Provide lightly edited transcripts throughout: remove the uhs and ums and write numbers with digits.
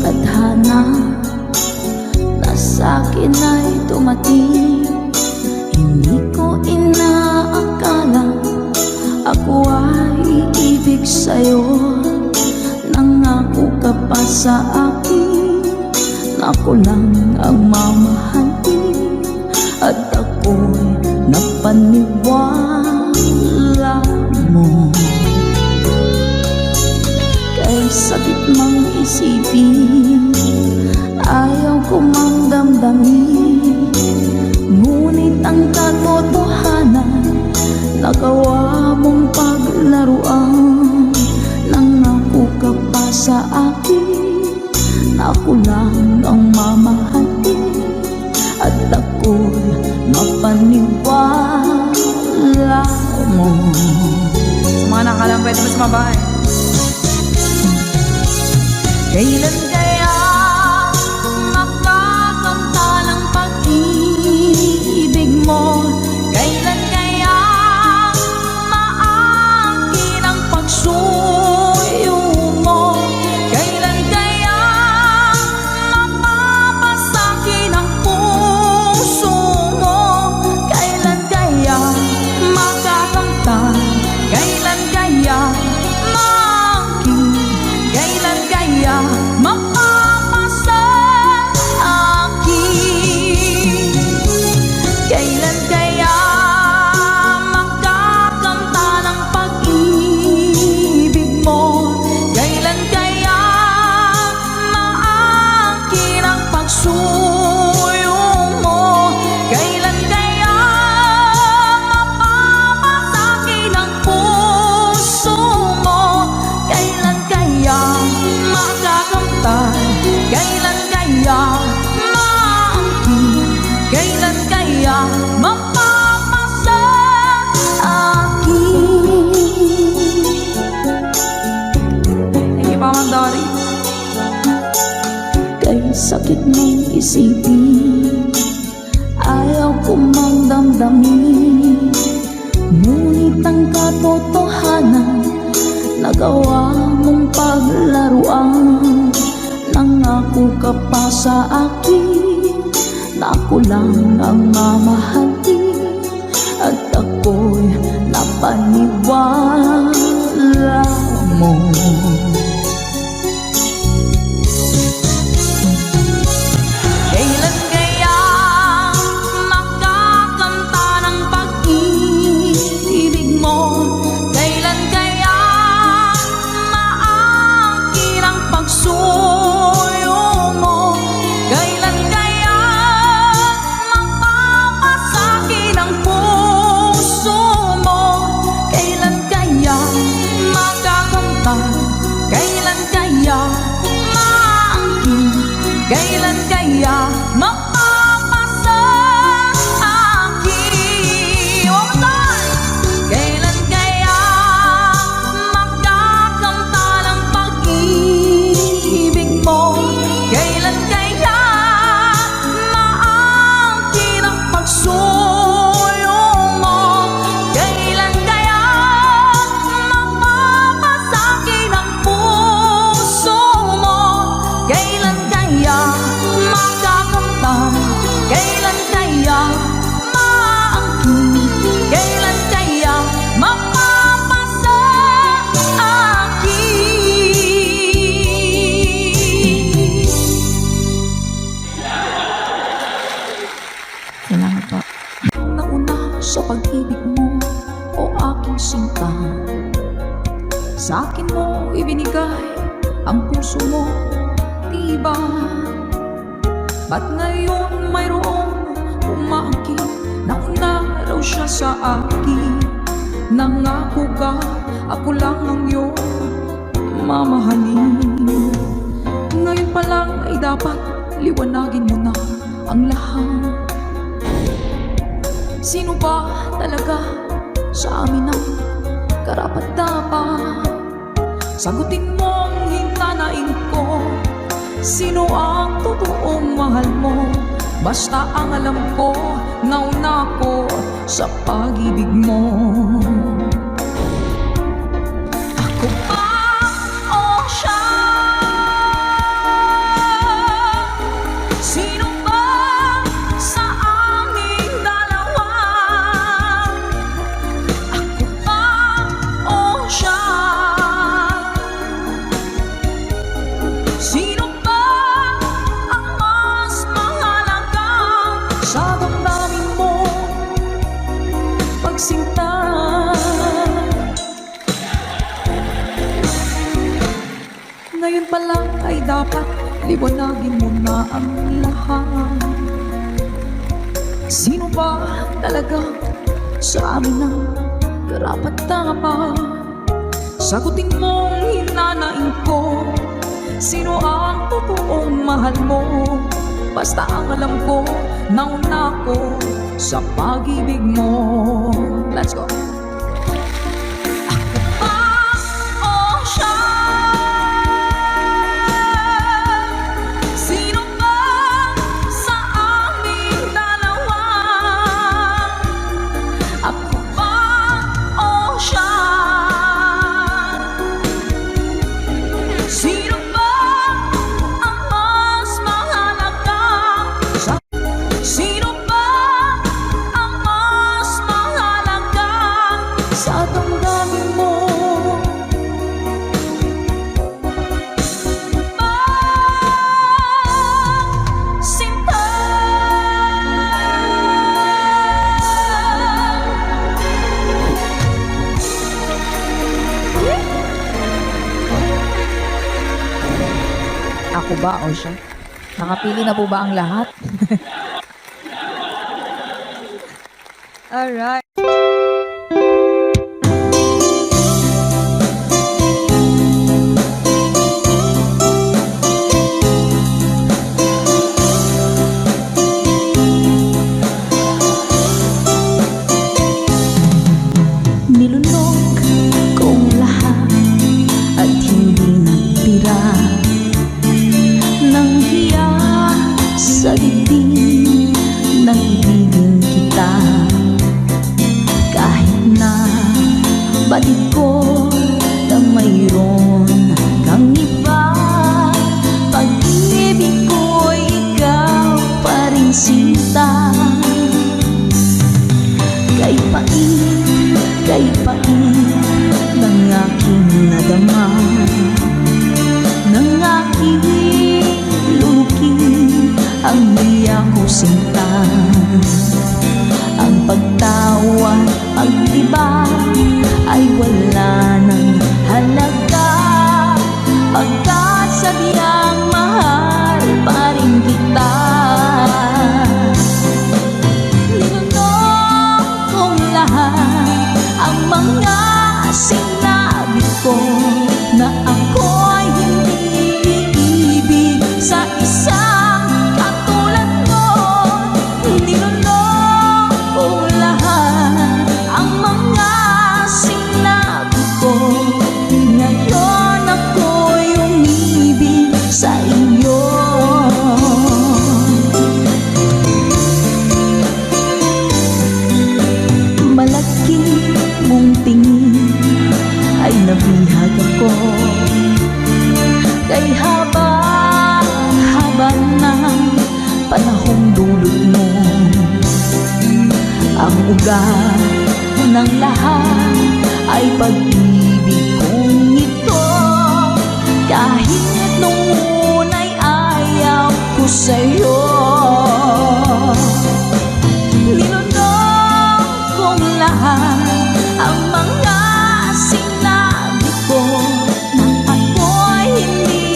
tadhana na sa'kin ay dumating. Hindi ko inaakala ako ay iibig sa'yo. Nangako ka pa sa akin na ako lang ang mamahalin, at ako'y napaniwala mo. Kay sakit mang isipin, ayaw ko mang damdamin, ngunit ang katotohanan nagawa mong paglaruan. Nangako ka pa sa akin na ako lang ang mamahalin, at ako'y mapaniwala mo. Sa mga nakalang pwede mo sumabay. Kailan kaya makakamta ng pag-ibig mo? Kailan kaya maangkin ang pagsuyo mo? Kailan kaya mapapasakin ang puso mo? Kailan kaya makakamtan? Kailan kaya maangkin? Kailan kaya mapapasa akin? Kailan kaya makakamta ng pag-ibig mo? Kailan kaya maangkin ang pagsuyo mo? Kailan kaya mapapasakin ang puso mo? Kailan kaya makakamtan? Kailan kaya maangkin? Kailan kaya mapapasa akin? Thank you pa, Ma'am Dory. Kay sakit mong isipin, ayaw ko mang damdamin, ngunit ang katotohanan nagawa mong paglaruan. Nangako ka pa sa akin na ako lang ang mamahalin, at ako'y napaniwala mo. Kailan kaya makakamta ng pag-ibig mo? Kailan kaya maangkin ang pagsuyo mo? Kailan kaya mapapasakin ang puso mo? Kailan kaya makakamtan? Kailan kaya maangkin? Kailan kaya mapapasa akin? One more time! Kailan kaya makakamta ng pag-ibig mo? Kailan kaya maangkin ang pagsuyo mo? Kailan kaya mapapasakin ang puso mo? Kailan kaya makakamtan? Kailan kaya maangkin? Kailan kaya mapapasa akin? Salamat po. Nauna sa pag-ibig mo, o aking sinta, sa akin mo ibinigay ang puso mo, diba? Ba't ngayon mayroong umaangkin? Nauna raw siya sa akin. Nangako ka, ako lang ang iyong mamahalin. Ngayon pa lang ay dapat liwanagin mo na ang lahat. Sino ba talaga sa amin ang karapat-dapat? Sagutin mo ang hintanain ko. Sino ang totoong mahal mo? Basta ang alam ko, nauna ko sa pag-ibig mo. Ako ba o siya? Ngayon pa lang ay dapat liwanagin mo na ang lahat. Sino ba talaga sa amin ang karapat-dapat? Sagutin mong hinanain ko, sino ang totoong mahal mo? Basta ang alam ko, nauna ko sa pag-ibig mo. Let's go! Ako ba o siya? Nakapili na po ba ang lahat? Alright. Nilunok kong lahat at hindi nagtira nang hiya sa dibdib ng ibigin kita. Kahit na batid ko na mayroon kang iba, pag-ibig ko'y ikaw pa rin sinta. Kay pait ng aking nadama, ng aking lulukin ang niya ko sinta. Ang pagtawa, pag-iba ay wala ng halaga, pagkat sadyang mahal pa rin kita. Linunok kong lahat ang mga sinabi ko na ako'y hindi iibig sa isang katulad mo. Nilunok ko lahat ang mga sinabi ko, ngayon ako'y umibig sa iyo. Malaki mong tingin ay nabihag ako, kay haba ng panahong dulot mo. Ang ugat ng lahat ay pag-ibig kong ito, kahit nung una'y ayaw ko sa'yo. Linunok kong lahat ang mga sinabi ko na ako'y hindi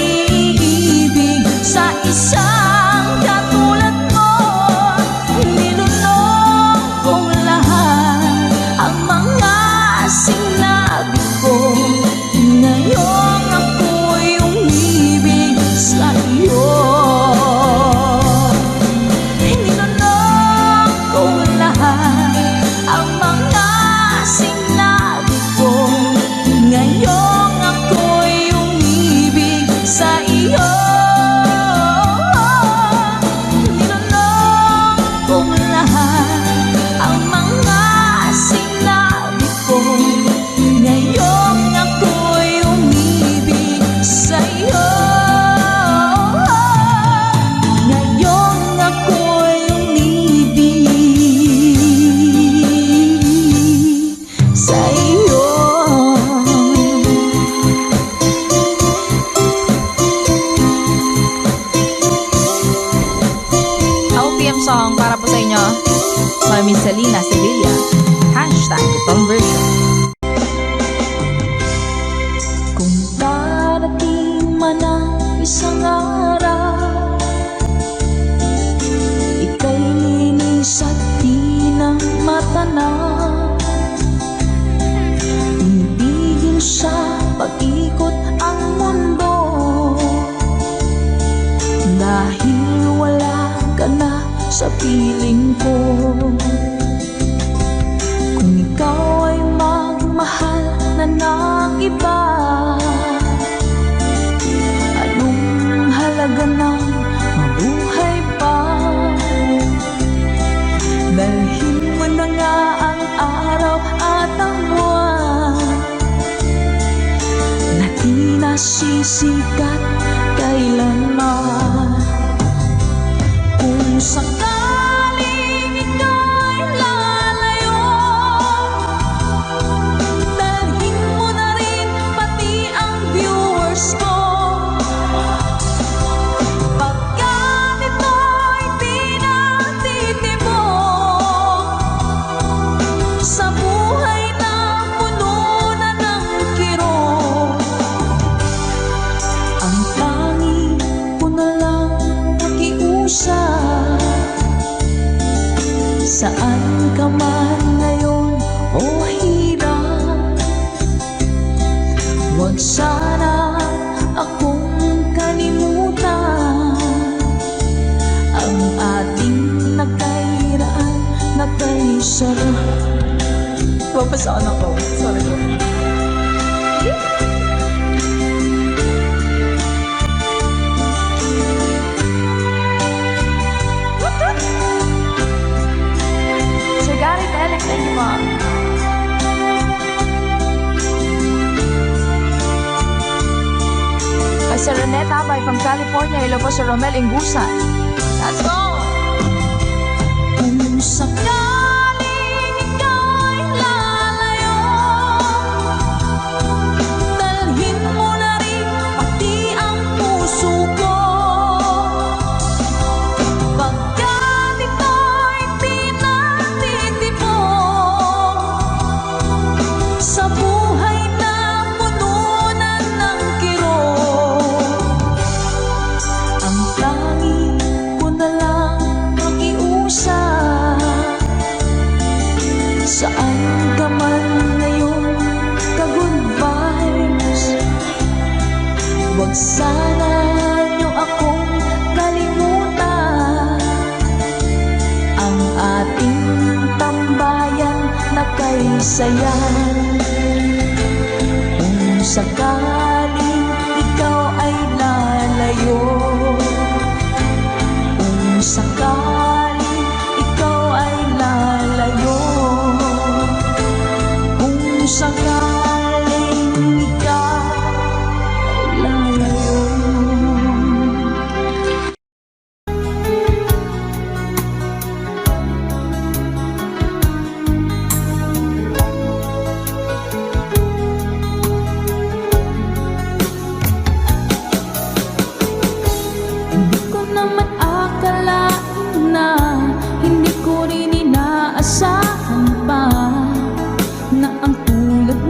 iibig sa isang katulad mo. Linunok kong lahat ang mga sinabi ko, ngayon ako'y umibig sa iyo. Linunok kong lahat ang mga sinabi ko, ngayon ako'y umibig sa iyo. Linunok kong lahat ang mga sinabi ko, ngayon ako'y umibig sa iyo. Ngayon ako'y umibig sa iyo. OPM song para po sa inyo, Mami Selena Sevilla. Hashtag itong version. Kung darating man isang araw ika'y linis at di na matanaw. Tinigil sa pag-ikot ang mundo dahil wala ka na sa piling ko. Kung ikaw ay magmahal na ng iba, anong halaga ng mabuhay pa? Dalhin mo na nga ang araw at ang buwan na di nasisikat kailanman. Kung sakaling ika'y lalayo, dalhin mo na rin pati ang viewers ko. Pagkat ito'y di natitibok sa buhay na puno na ng kirot, ang tangi ko na lang pakiusap. Saan ka man ngayon o hirap, huwag sana akong kalimutan. Ang ating nakairaan, nakaisarap. Papasaan ako. Sorry po. Sir Gary Telek, thank you, ma'am. Kay Sir Renette Abay from California, hello po Sir Romel Ingusan. Let's go! Kung sakaling ika'y lalayo, dalhin mo na rin pati ang puso ko. Pagkat ito'y di natitibok sa buhay na puno na ng kirot, ang tangi ko na lang pakiusap. Saan ka man ngayon, ka-good vibes, huwag sana niyo akong kalimutan. Ang ating tambayan na kay sayan. Kung sakaling ikaw ay lalayo, kung sakaling ikaw ay lalayo, kung sakaling ikaw ay lalayo. Hindi ko naman akalain na, hindi ko rin inaasahan pa na ang tulad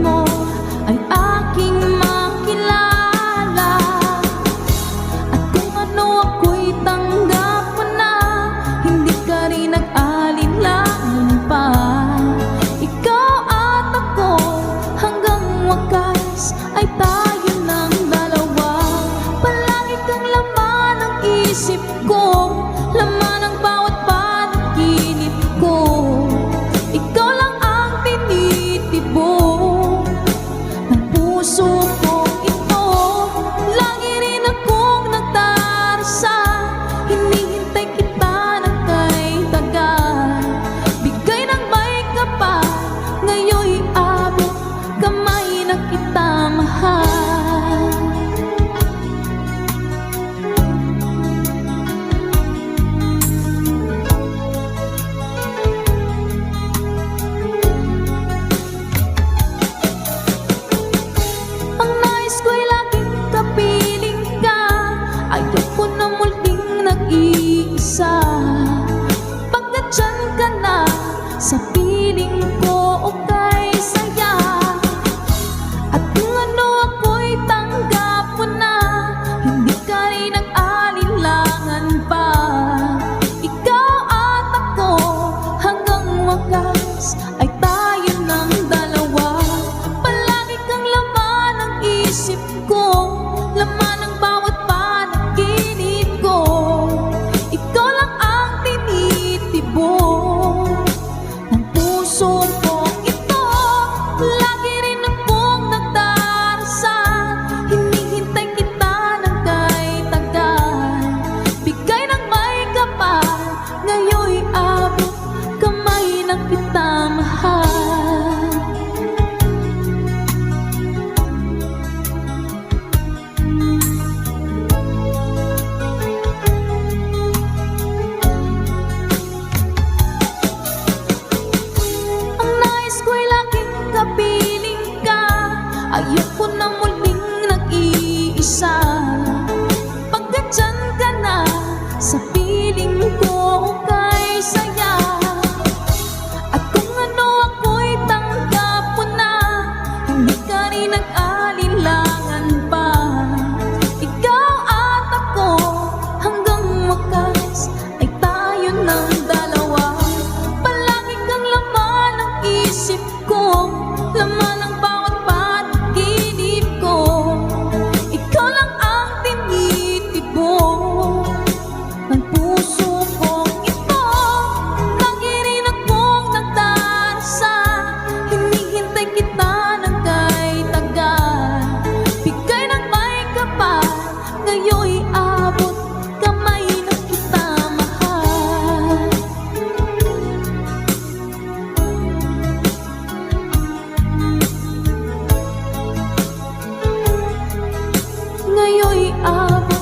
Ngayon'y abot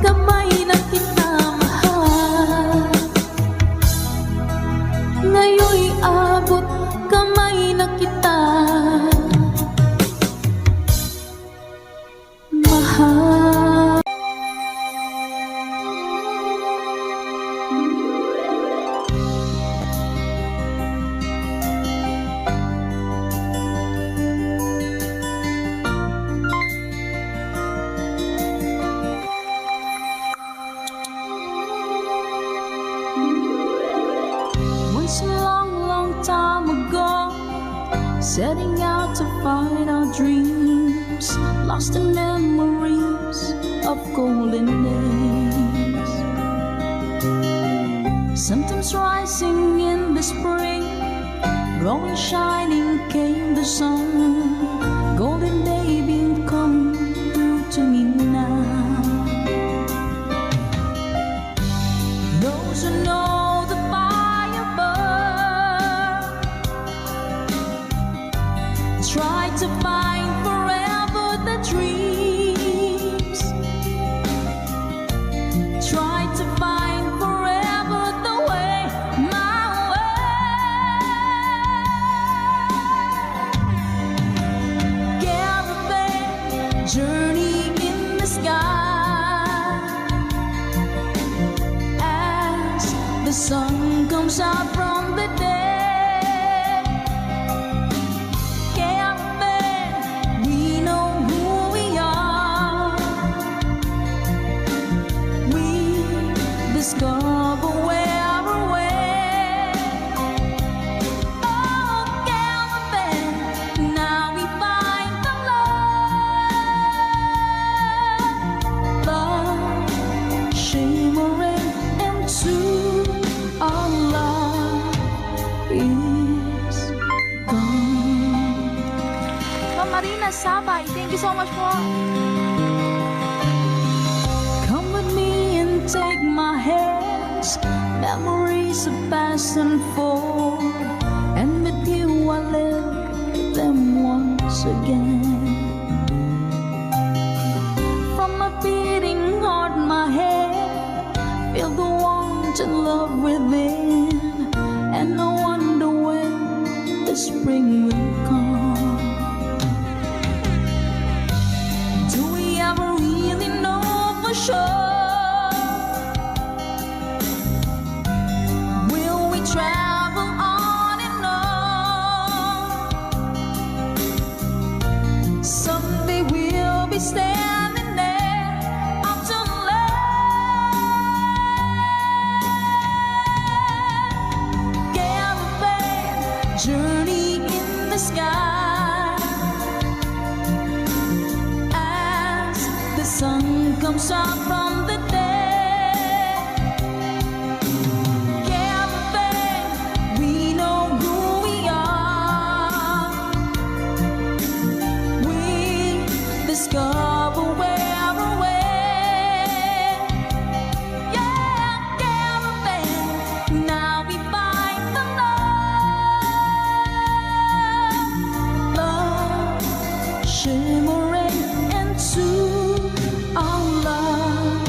kamay na kita mahal. Ngayon'y abot kamay na kita mahal. Once a long, long time ago, setting out to find our dreams, lost in memories of golden days. Sometimes rising in the spring, growing shining came the sun. Golden day beam come through to me now. Those who know the fire burn try to find forever the dreams, try to find forever the way, my way. Caravan journey in the sky as the sun comes out from the day. Discover where we're way. Oh, caravan, now we find the love, love shimmering into our love is gone. Ma'am Marina Sabay, thank you so much po. Come with me and take my hands, memories of past unfold, and with you I live them once again. From my beating heart, my head, feel the warmth and love within, and I wonder when the spring will come. Do we ever really know for sure? Travel on and on. Someday we'll be standing there up to land. Caravan journey in the sky as the sun comes out from the day. Discover where we're way. Yeah, caravan, now we find the love, love shimmering into our love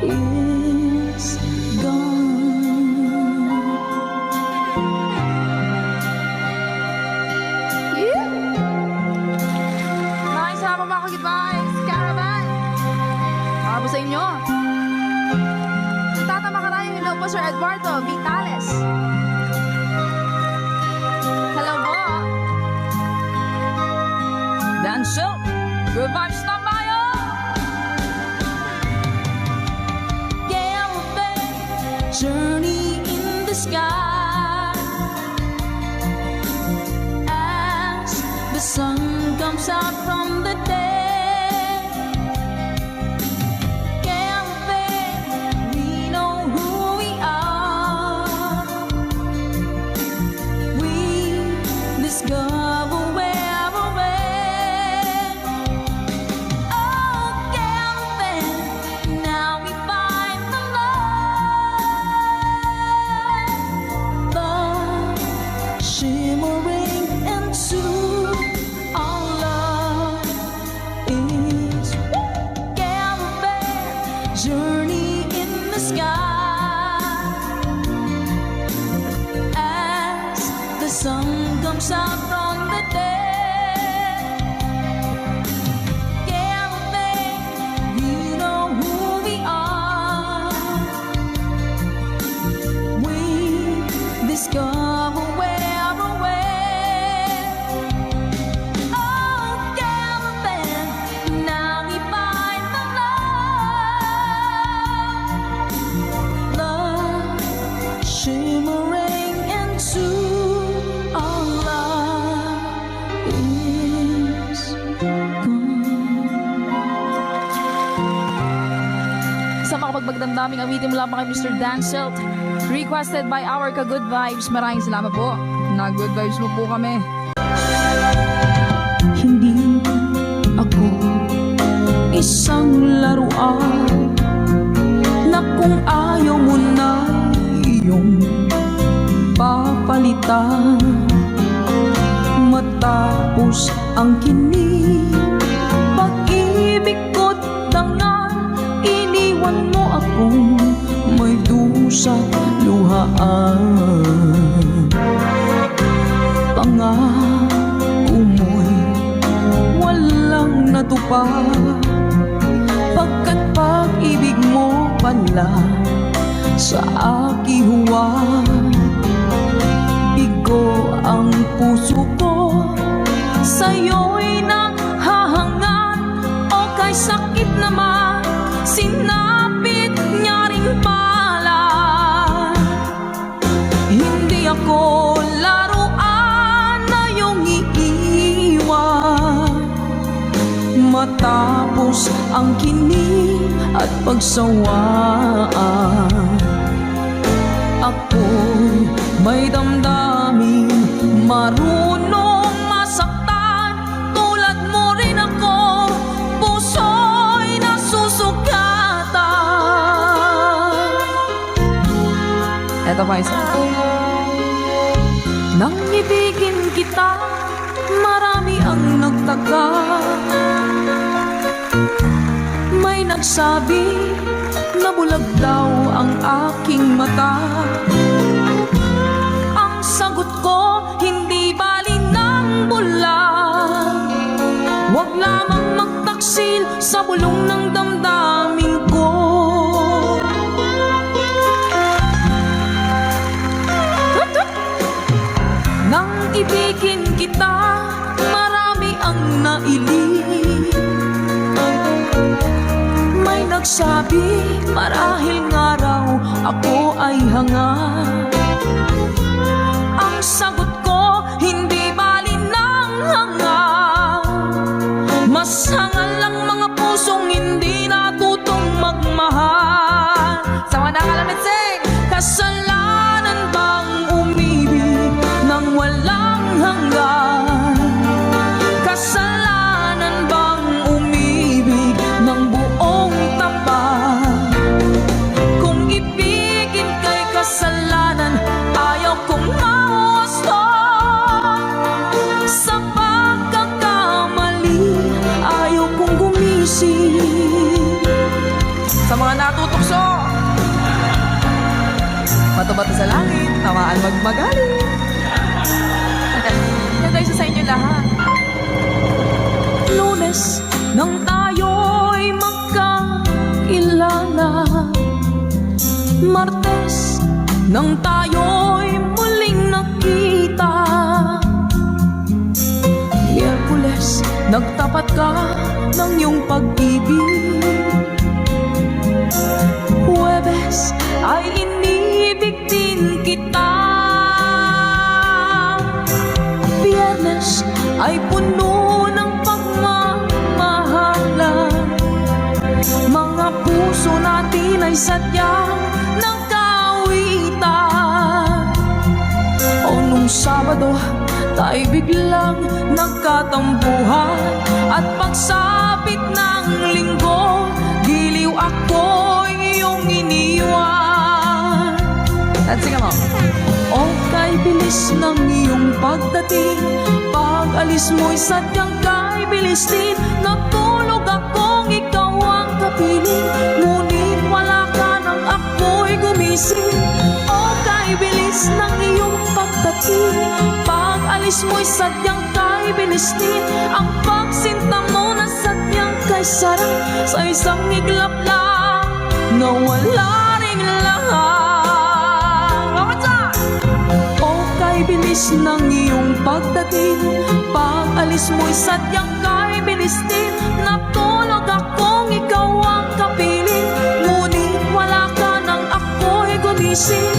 is gone. Nice, habang mga goodbyes, Caravan. Para po sa inyo. Tatama ka tayo, hello po Sir Eduardo Vitales. Hello po. Dance up, good vibes tayo. Caravan journey in the sky as the sun comes out from the day. Caravan, we know who we are. We discover where we're at. Oh, caravan, now we find the love, love shimmering into our love damdaming awitin mula pa kay Mr. Danselt. Requested by our ka-good vibes. Maraming salamat po. Na-good vibes mo po kami. Hindi ako isang laruan na kung ayaw mo na iyong papalitan. Matapos ang kinig, pag-ibig ko't dangal, iniwan mo akong may dusang luhaan. Pangako mo'y walang natupad, pagkat pag-ibig mo pala sa aking huwad. Bigo ang puso ko, sa'yo'y nanghahangat, o kay sakit naman, sinapit niya rin pala. Hindi ako laruan na iyong iiwan. Matapos ang kinig at pagsawaan, ako'y may damdaming marunong masaktan. Tulad mo rin ako, puso'y nasusugatan. Eto pa isa. Nang ibigin kita, marami ang nagtaka. May nagsabi na bulag daw ang aking mata. Ang sagot ko, hindi bali ng bulag. Huwag lamang magtaksil sa bulong ng damdamin ko. Nang ibigin kita, marami ang nailing. May nagsabi, marahil nga raw ako ay hanga. Ang sagot ko, hindi bali ng hanga. Mas hangal lang mga pusong hindi natutong magmahal. Sa mga nakalaman, sing! Kasalanan bang umibig nang walang hanggan? Kasalanan bang umibig ng buong tapat? Kung ibigin kay kasalanan, ayaw kong mahusto. Sa pagkakamali, ayaw kong gumising. Sa mga natutukso, bato-bato sa langit, tamaan magmagaling. Yan tayo sa inyo lahat. Lunes nang tayo'y magkakilala, Martes nang tayo'y muling nakita, Miyerkules nagtapat ka ng iyong pag-ibig, Huwebes ay inibig din kita, Biyernes ay puno ng pagmamahalan. Mga puso natin ay sadyang nagkawitan. O nung Sabado, tayo biglang nagkatampuhan. At pagsapit ng Linggo, giliw ako iyong iniwan. Let's sing along. O kay bilis ng iyong pagdating, pag-alis mo'y sadyang kay bilis din. Natulog akong ikaw ang kapiling, ngunit wala ka nang ako'y gumising. O kay bilis ng iyong pagdating, pag-alis mo'y sadyang kay bilis din. Ang pagsinta mo na sadyang kay sarap, sa isang iglap lang nawala ring lahat. Bilis ng iyong pagdating, pag-alis mo'y sadyang kay bilis din. Natulog akong ikaw ang kapiling, ngunit wala ka nang ako'y gumising.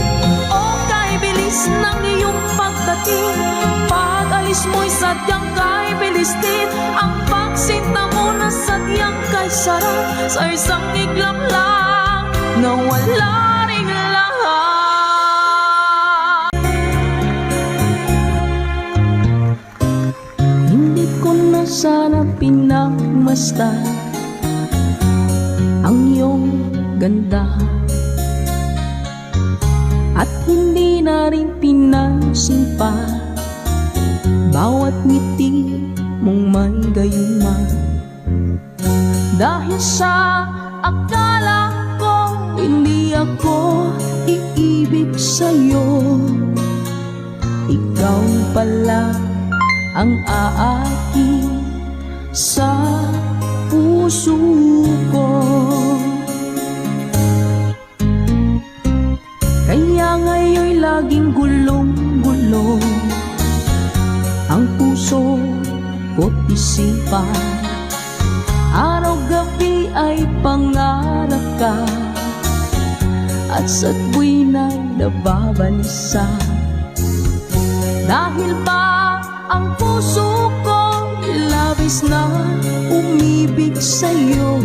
O kay bilis ng iyong pagdating, pag-alis mo'y sadyang kay bilis din. Ang pagsinta mo na sadyang kay sarap, sa isang iglap lang nawala ring lahat. Hindi ko na sana pinagmasdan ang iyong ganda, at hindi na rin pinansin pa bawat ngiti mong may gayuma. Dahil sa akala ko hindi ako iibig sa'yo, ikaw pala ang aaki sa puso ko. Kaya ngayon'y laging gulong-gulo ang puso ko't isipan. Araw-gabi ay pangarap ka, at sa tuwin ay nababalisa. Dahil ba ang puso ko labis na umibig sa'yo,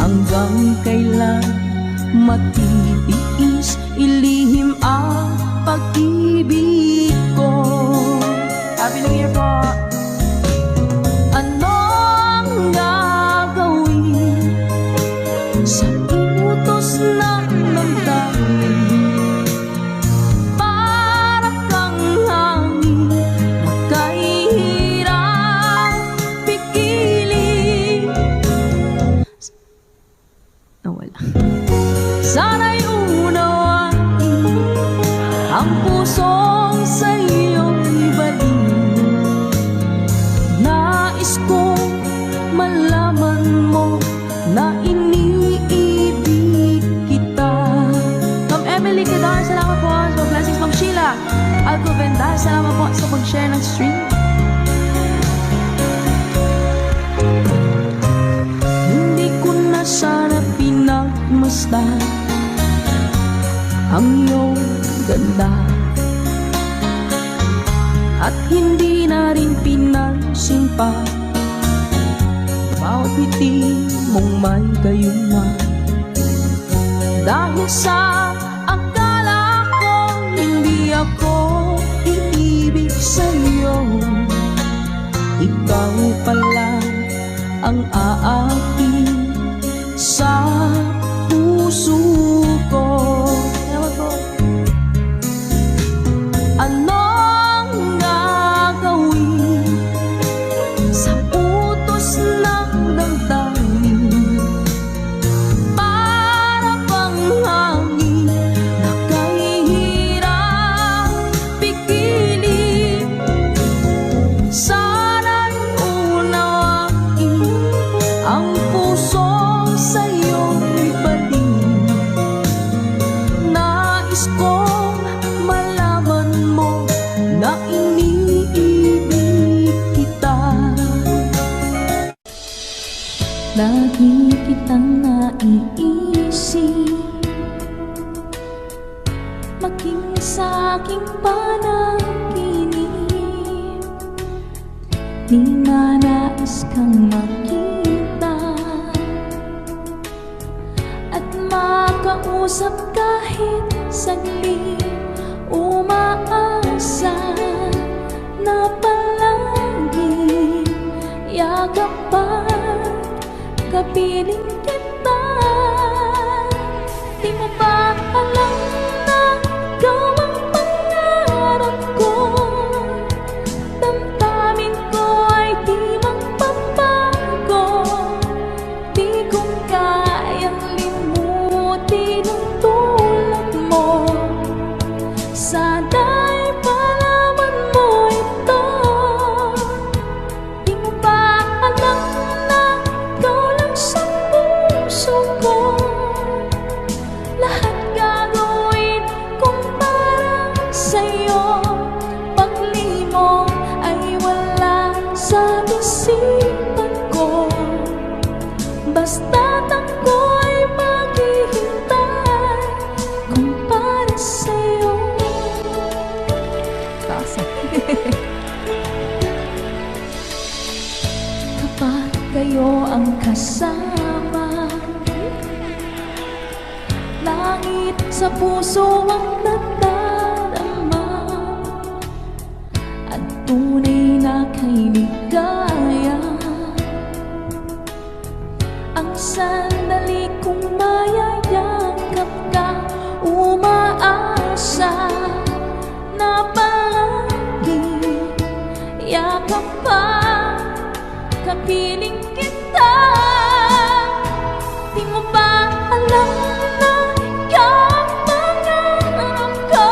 hanggang kailan matitiis ilihim ang pag-ibig ko. Happy New Year po! Ano ang gagawin sa inutos ng damdamin? Para kang hangin, makahihirap pigilin. Nawala. Sana'y unawain ang pusong sa'yo'y ibalik. Nais kong malaman mo na iniibig kita. Ma'am Emily Cadar, salamat po sa blessings. Ma'am Sheila Alcovendar, salamat po sa pag-share ng stream. Hindi ko na sana pinagmasdan ang iyong ganda, at hindi na rin pinansin pa bawat ngiti mong may gayuma. Dahil sa akala ko hindi ako iibig sa'yo, ikaw pala ang aaki sa puso ko. Anong gagawin sa utos ng damdamin? Para bang hangin na kahihirap pigilin. Sana'y unawain ang pusong sa'yo'y balik. Nais kong malaman mo na iniibig kita. Lagi kitang naiisip, maging sa aking panaginip. Di na nais kang makita at makausap kahit saglit. Umaasa na palagi yakapan, kapiling kita. Di mo ba alam na ikaw ang pangarap ko? Damdamin ko ay di magbabago. Di ko kayang limutin ang tulad mo. Sana'y malaman mo ito. Di mo ba alam na ikaw lang sa puso ko? Lahat gagawin kong para sa'yo. Paglimong ay wala sa isipan ko. Basta't ako'y maghihintay kung para sa'yo. Kapag kayo ang kasama, Langit sa puso ang nadarama at tunay na kay ligaya. Ang sandali kong mayayakap ka, umaasa na palagi yakap pa, kapiling kita. Di mo ba alam na ikaw ang pangarap ko?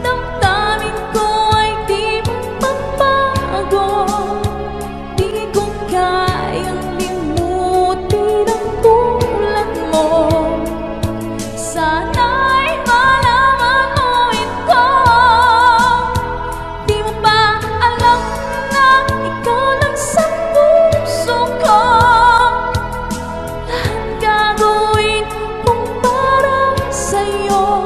Damdamin ko ay di magbabago. Di ko kayang limutin ang tulad mo. Sana'y malaman mo ito. Di mo ba alam na ikaw lang sa puso ko? Lahat gagawin kong para sa'yo.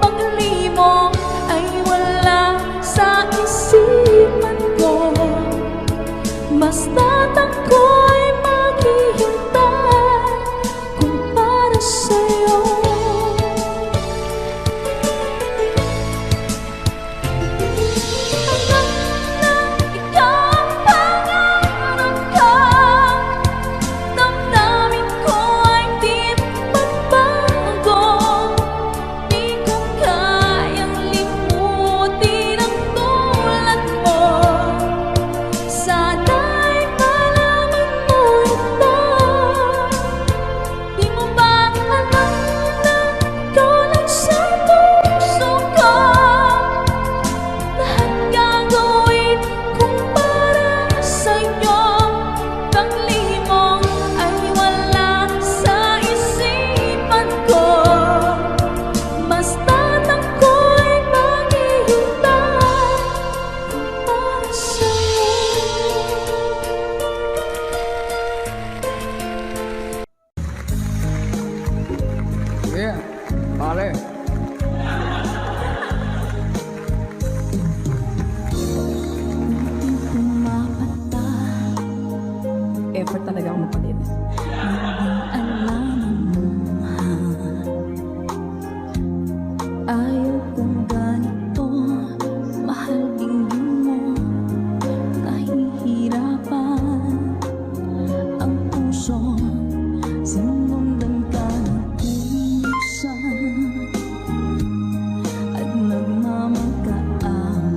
Paglimong ay wala sa isipan ko. Basta't ako'y maghihintay kung para sa'yo. Alam na ikaw ang pangarap ko. Damdamin ko ay di magbago. Di ko kayang limutin ang tulad mo. Sana'y malaman mo ito. Di mo ba alam na ikaw lang sa puso ko? Lahat gagawin kong para sa'yo. Paglimong ay wala sa isipan ko. Basta't ako'y maghihintay para sa'yo. Yeah, pare. Pumapata, Effort talaga ako magpalit. alaman mo, ayaw kong ganito. Mahal tingin mo, nahihirapan ang puso. Sinundan ka ng pusan at nagmamagkaaman.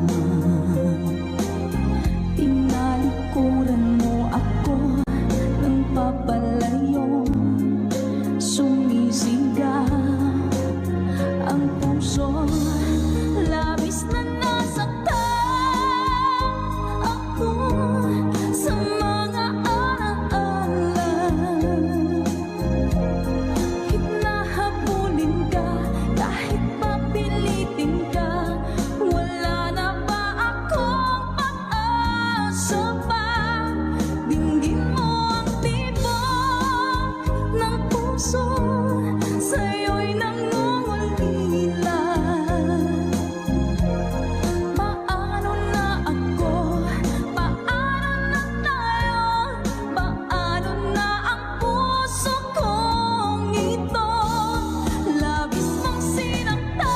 Tinalikuran mo ako ng papalayo. Sumisigaw ang puso, labis na nasaktan ako sa mga alaala. Hinahabulin ka kahit papilitin ka. Wala na ba akong pag-asa pa? Dinggin mo ang tibok ng puso, sa'yo'y nangungulila. Paano na ako? Paano na tayo? Paano na ang puso kong ito? Labis mong sinaktan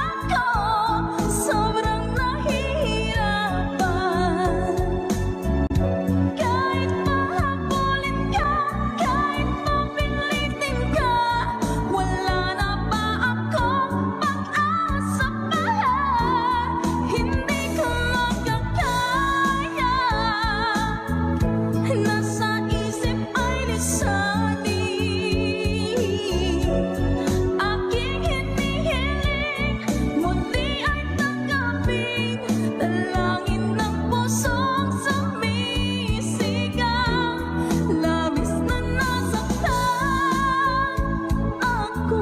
ako, sobrang nahihirapan. Kahit pahabulin ka, kahit papilitin ka, wala na ba akong pag-asa pa? Hindi ko makakaya. Nasa isip ay lisanin. Aking hinihiling, mundi ay tanggapin. Dalangin ng pusong sumisigaw. Labis na nasaktan ako.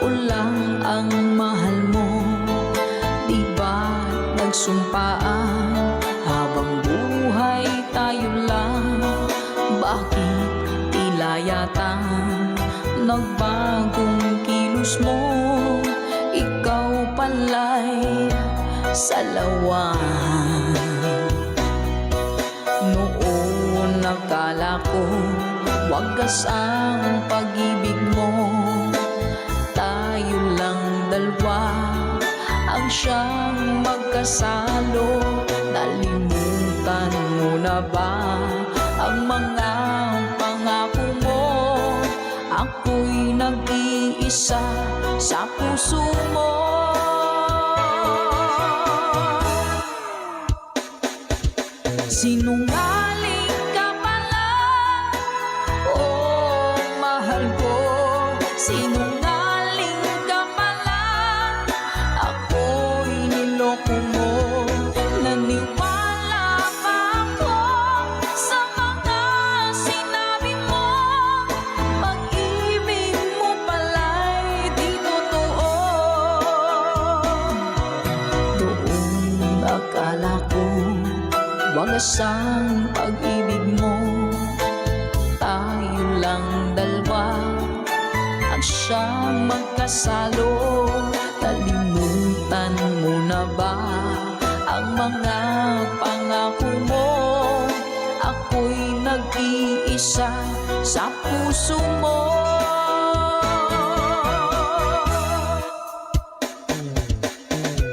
ako lang ang mahal mo. Di ba nagsumpaan habang buhay tayo lang? Bakit tila yata nagbagong kilos mo? Ikaw pala'y salawan. Noon nakala ko wagas ang pag-ibig mo. Tayo lang dalawa ang siyang magkasalo. Nalimutan mo na ba ang mga pangako mo? Ako'y nag-iisa sa puso mo. Sinungaling ka pala, oh mahal ko. Sinungaling ka pala, ako'y niloko mo. Naniwala pa ako sa mga sinabi mo. Pag-ibig mo pala'y di totoo. Doon akala ko wagas ang pag-ibig mo. Tayo lang dalawa ang siyang magkasalo. Nalimutan mo na ba ang mga pangako mo? Ako'y nag-iisa sa puso mo.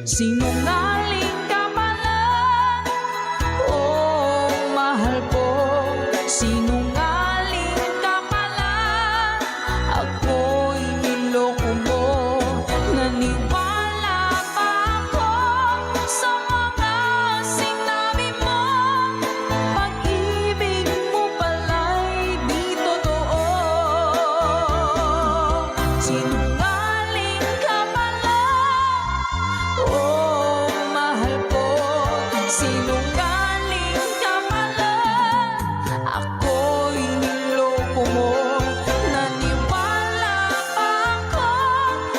Sinungaling ka pala, oh mahal ko. Sinungaling ka pala, ako'y niloko mo. Naniwala pa ako sa mga sinabi mo. Pag-ibig mo pala'y di totoo. Sinungaling ka pala, oh mahal ko. Sinungaling ka pala, ako'y niloko mo. Naniwala pa ako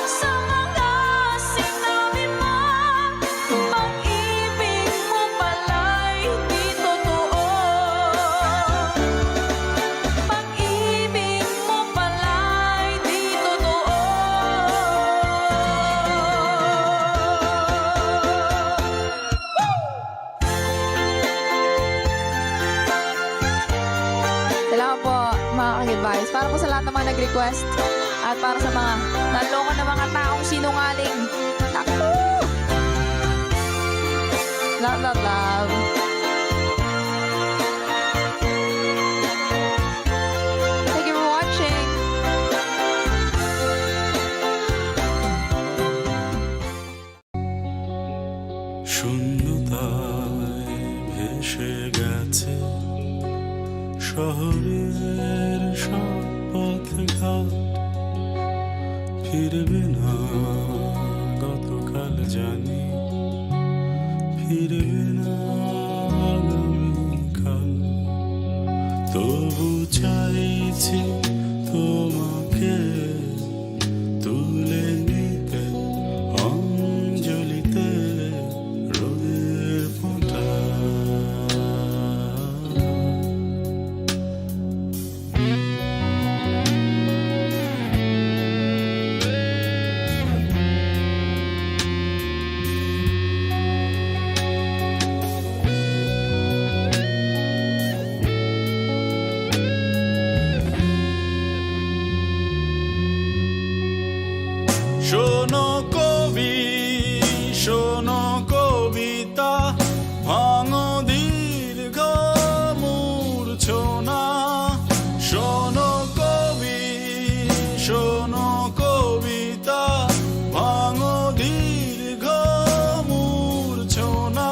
sa mga sinabi mo. Pag-ibig mo pala'y di totoo. Pag-ibig mo pala'y di totoo. Salamat po mga ka-advice. Para po sa lahat ng mga nag-request at para sa mga naloko na mga taong sinungaling. Naku! Love, love, love. Thank you for watching. শূন্যতায় ভেসে গেছে শহরের সব পথঘাট। ফিরবে না গতকাল জানি, ফিরবে না আগামীকাল। তবু চাইছি তোমাকে তুলে নিতে অঞ্জলিতে রোদের ফোঁটা। শোনো কবি, শোনো কবিতা, ভাঙো দীর্ঘ মূর্ছনা। শোনো কবি, শোনো কবিতা, ভাঙো দীর্ঘ মূর্ছনা।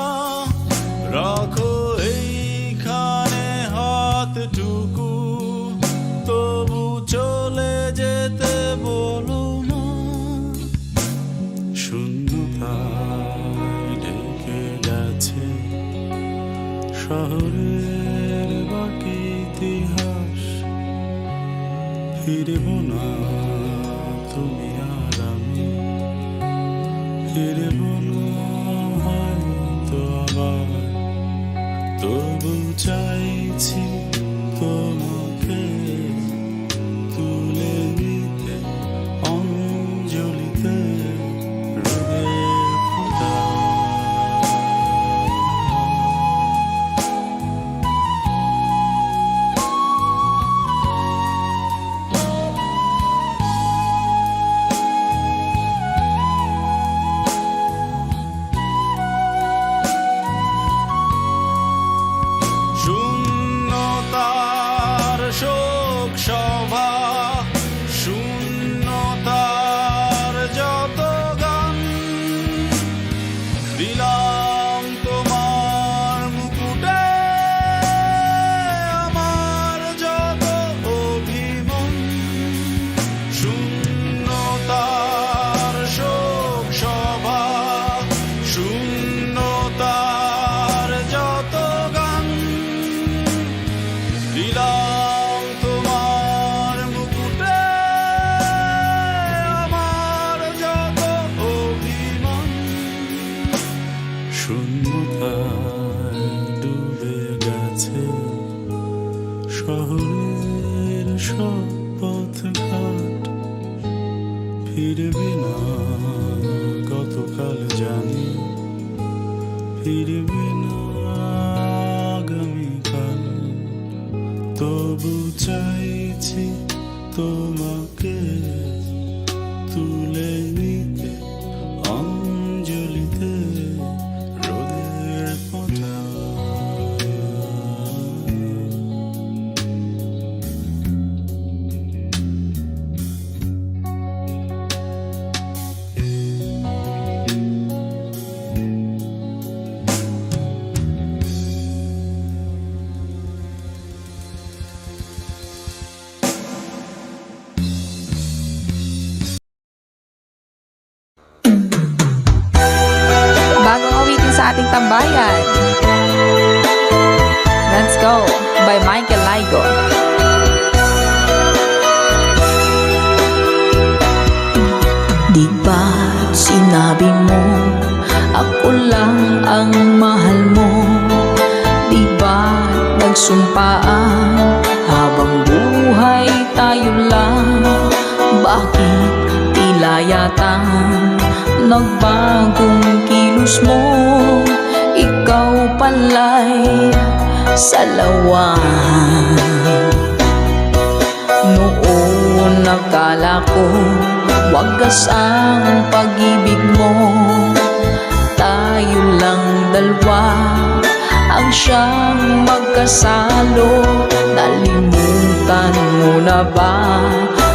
রাখো এইখানে হাতটুকু, তবু চলে যেতে বলো না। শূন্যতায় ঢেকে গেছে শহরের বাকি ইতিহাস। ফিরব না তুমি আর আমি। ফিরব না হয়তো আবার, তবু চাইছি তোমাকে তুলে নিতে অঞ্জলিতে রোদের ফোঁটা। শূন্যতার শোক সভা, শূন্যতার যত গান, দিলাম তোমার মুকুটে আমার যত অভিমান। শূন্যতার শোক সভা, শূন্যতার যত গান, দিলাম তোমার মুকুটে আমার যত অভিমান। শূন্যতায় ডুবে গেছে শহরের সব পথঘাট, ফিরবি না গতকাল জানি, ফিরবি না আগামীকাল, তবু চাইছি তোমাকে তুলে নিতে অঞ্জলিতে রোদের ফোঁটা। Bagong awitin sa ating tambayan. Let's Go by Michael Laigo. Di ba sinabi mo ako lang ang mahal mo? Di ba nagsumpaan habang buhay tayo lang? Bakit tila yata nagbagong kilos mo? Ikaw pala'y salawan. Noon nakala ko wagas ang pag-ibig mo, tayo lang dalawa ang siyang magkasalo. Nalimutan mo na ba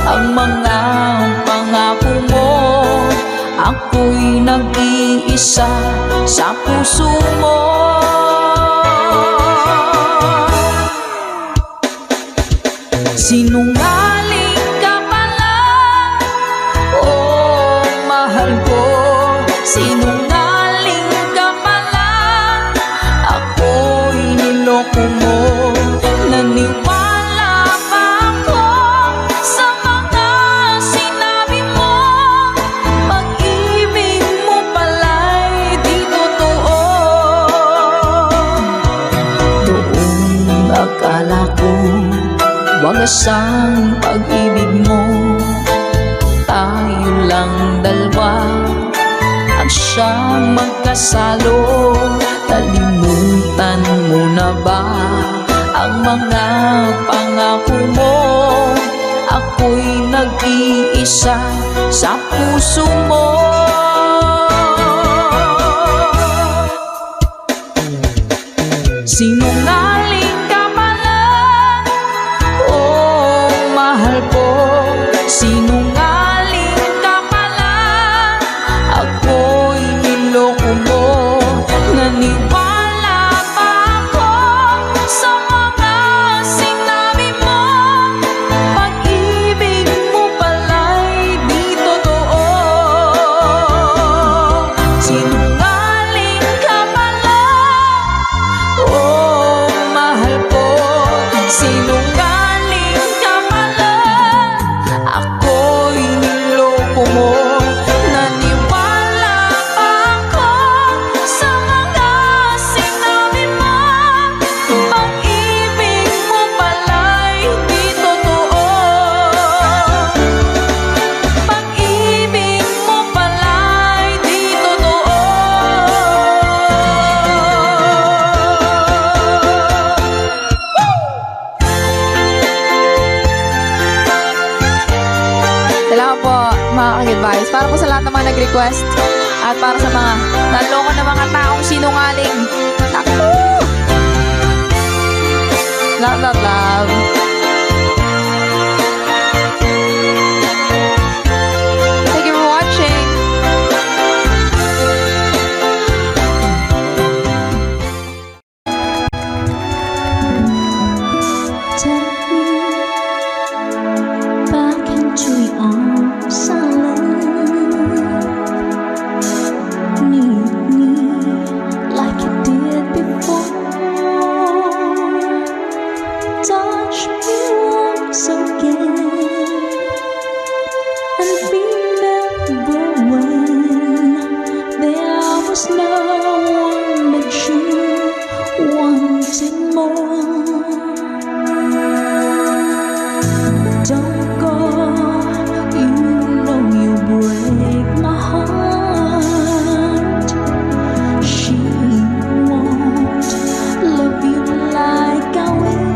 ang mga pangako mo? Ako'y nag-iisa sa puso mo. Sinungaling ka pala, oh mahal ko. Sinungaling ka pala, ako'y niloko mo. Naniwala pa ako sa mga sinabi mo. Pag-ibig mo pala'y di totoo. Doon akala ko wagas ang pag-ibig mo, tayo lang dalawa ang siyang magkasalo. Nalimutan mo na ba ang mga pangako mo? Ako'y nag-iisa sa puso mo. Sinungaling ka pala, oh mahal ko. Sinungaling ka pala, ako'y niloko mo. Naniwala pa ako sa mga sinabi mo. Pag-ibig mo pala'y di totoo. Sinungaling ka pala, oh mahal ko. Sinungaling ka pala, ako'y niloko mo. Naniwala lahat ng mga nag-request. At para sa mga naloko na mga taong sinungaling. Naku! Love, love, love. Thank you for watching. Take me back into your arms, I need me like you did before. Touch me once again and remember when there was no one but you wanting more. Don't go, you know you break my heart. She won't love you like I will.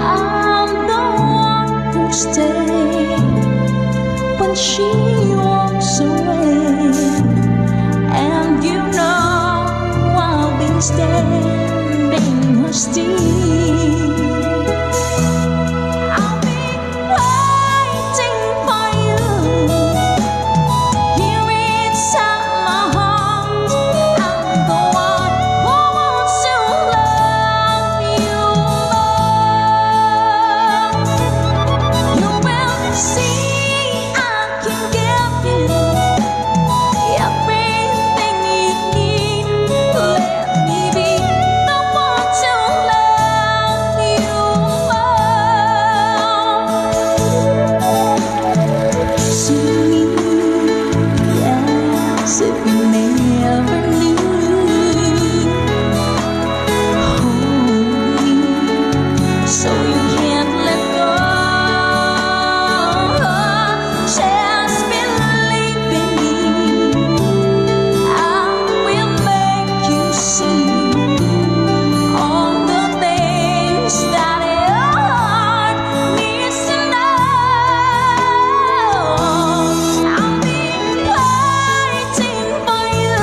I'm the one who stays when she walks away, and you know I'll be standing her still. I'll be waiting for you here inside my heart. I'm the one who wants to love you more. You will see I can give you everything you need. Let me be the one to love you more. See me as if you never knew. Hold me so you can't let go. Just believe in me. I will make you see all the things that your heart needs to know. I'll be waiting for you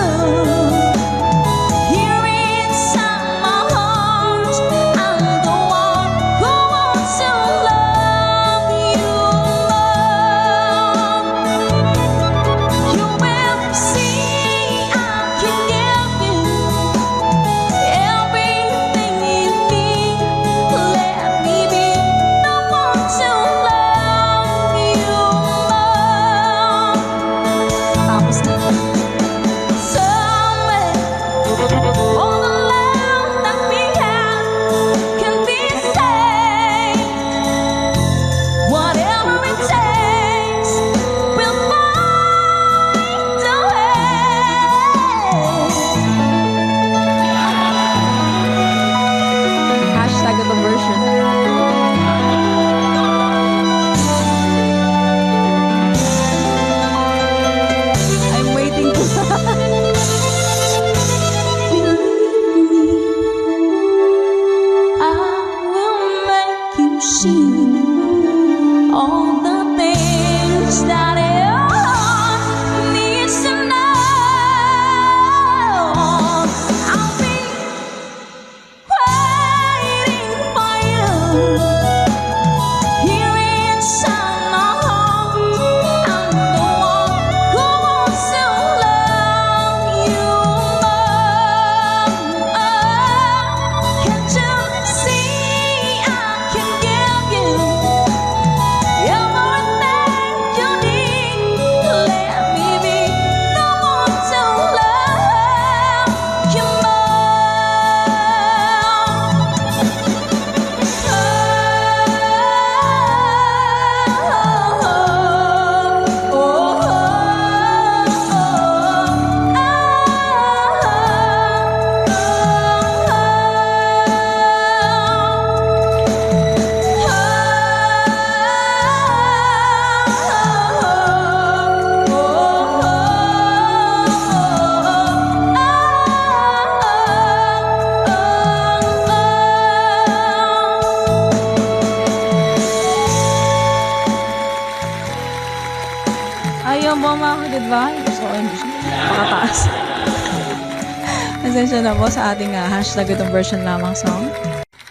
Pasensya na po sa ating hashtag itong version lamang song.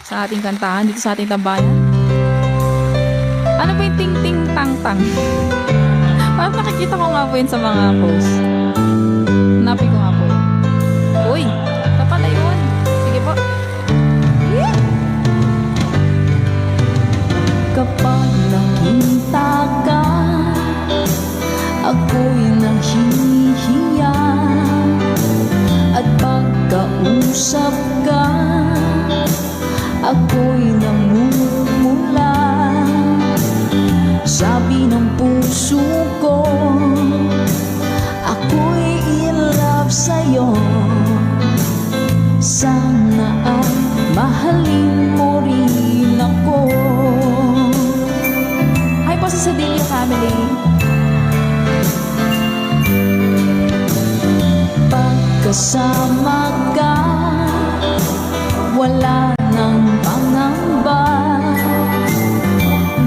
Sa ating kantahan dito sa ating tambayan. Ano ba yung ting-ting-tang-tang? Parang nakikita ko nga po yun sa mga posts. Hanapin ko nga po yun. Uy! Kapala yun. Sige po. Yeah! Kapag nakita ka, ako'y nahihiya. At pagkausap ka, ako'y namumula. Sabi ng puso ko, ako'y in love sa'yo. Sana ay mahalin mo rin ako. Hi po sa Sedilio family. Pagkasama ka, wala nang pangamba.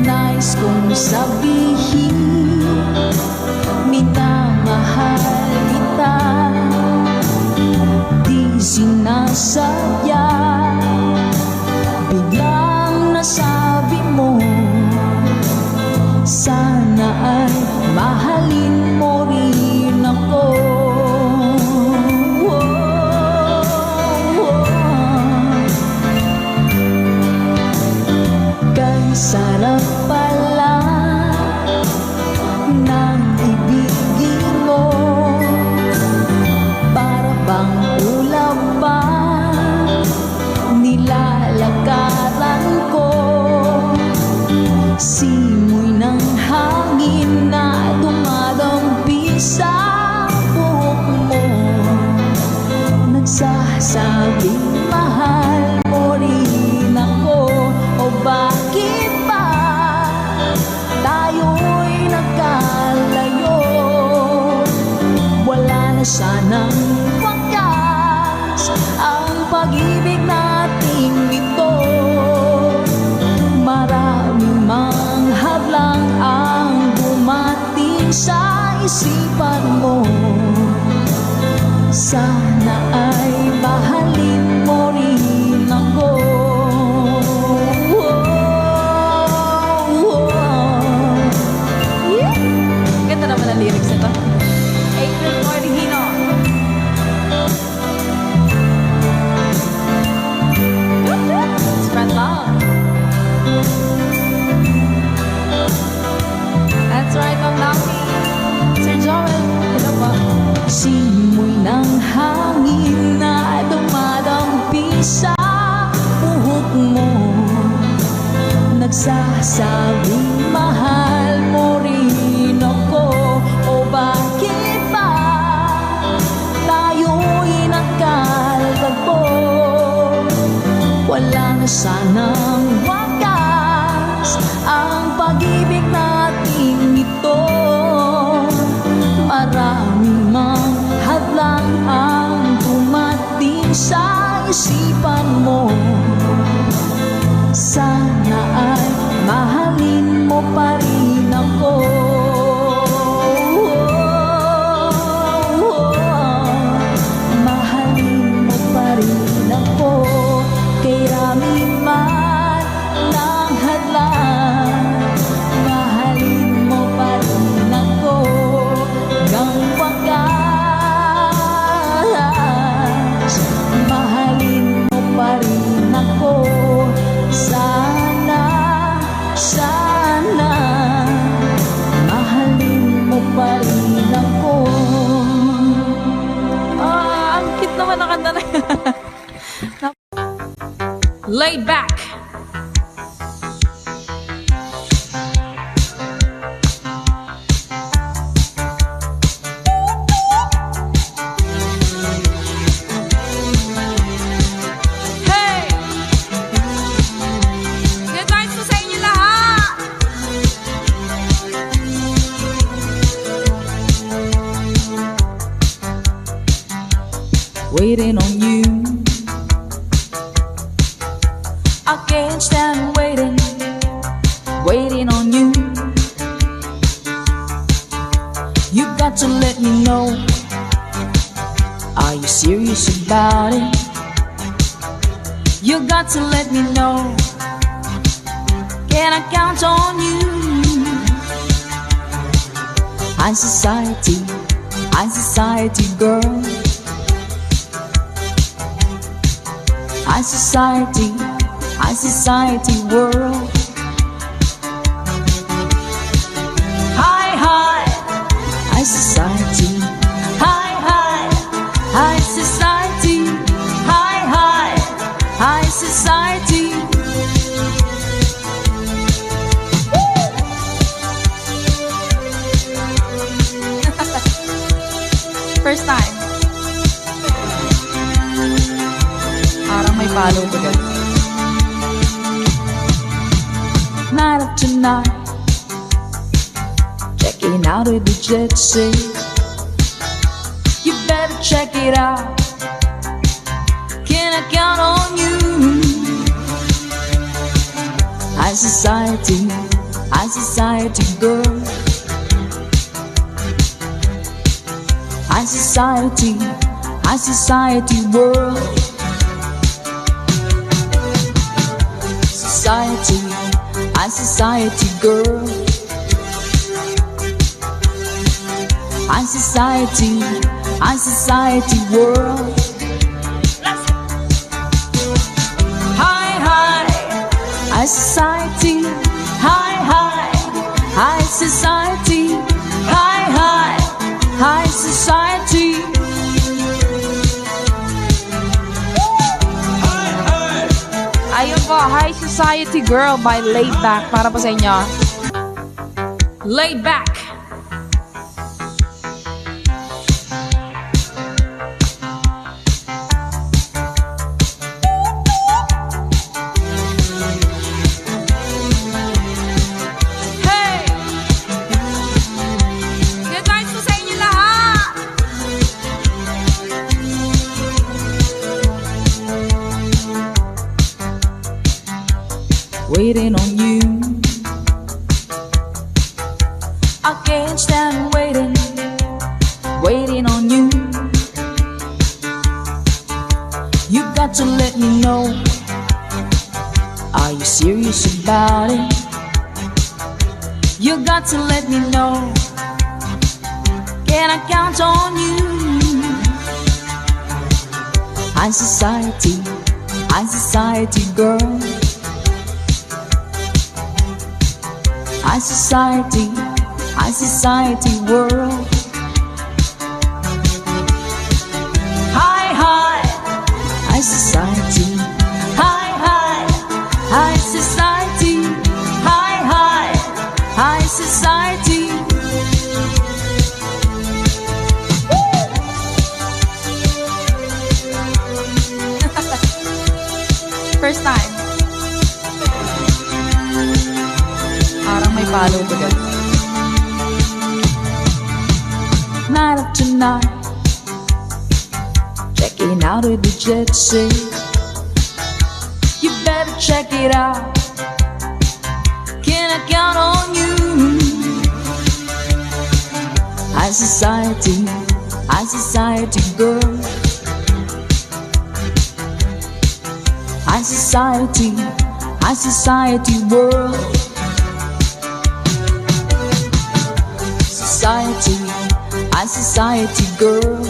Nais kong sabihin, minamahal kita. Di sinasadya, biglang nasabi mo. Sana ay mahalin mo rin ako. Sarap pala ng ibigin mo. Para bang ulap pa nilalakaran ko. Simoy ng hangin na dumadampi sa buhok mo. Nagsasabing mahal mo rin ako. O bakit ba tayo'y nagkalayo? Wala na sanang wakas ang pag-ibig nating ito. Maraming mang hadlang ang dumating sa isipan mo. Sana ay mahalin mo rin ako. Ganda naman ang lyrics nito. April Mordihino. Spread love. That's right, Ma'am Nami. Sir Joel, hello po. Simoy ng hangin na dumadampi sa buhok mo. Nagsasabing mahal mo rin ako. O bakit ba tayo'y nagkalagpo? Wala na sanang wakas ang pag-ibig nating ito. Maraming mang hadlang ang dumating sa isipan mo. Sana ay mahalin mo pa rin ako. Mahalin mo pa rin ako. Kay rami man ng hadlang, mahalin mo pa rin ako. Hanggang wakas, mahalin mo pa rin ako. Sana, sana, mahalin mo pa rin ako. Ang cute naman ang kanta na yan. Laid back. Hey! Good vibes po sa inyo lahat! Waiting on you, I can't stand waiting, waiting on you. You got to let me know, are Are you serious about it? You got to let me know. Can I count on you? High society girl. High society world. High society. High society. High society. First time. Parang may palo to guys. Night after night, checking out with the jet set. You better check it out. Can I count on you? High society girl. High society world. High society girl. High society world. High society. High society. High society. Ayun po, High Society Girl by Laid Back. Para po sa inyo. Laid back. Hey! Good vibes po sa inyo lahat! Waiting on you. I can't stand waiting on you. You got to let me know. Are you serious about it? You got to let me know. Can I count on you? High society girl. High society world. High society. High society. High society. First time. Parang may palo to guys. Night after night, checking out with the jet set. You better check it out. Can I count on you? High society girl. High society world. High society girl.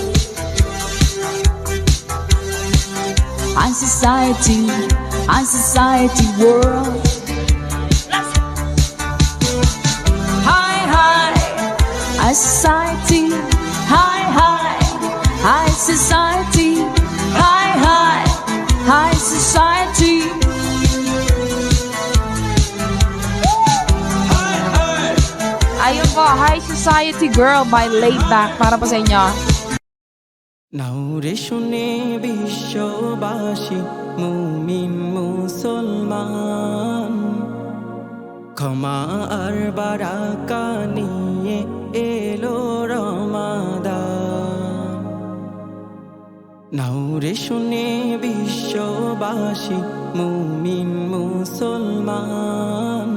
High society world. High society. High society. High society. Ayun po, High Society Girl by Laid Back. Para po sa inyo. নাউরে শুনে বিশ্ববাসী মুমিন মুসলমান ক্ষমা আর বারাকা নিয়ে এলো রমাদান নাউরে শুনে বিশ্ববাসী মুমিন মুসলমান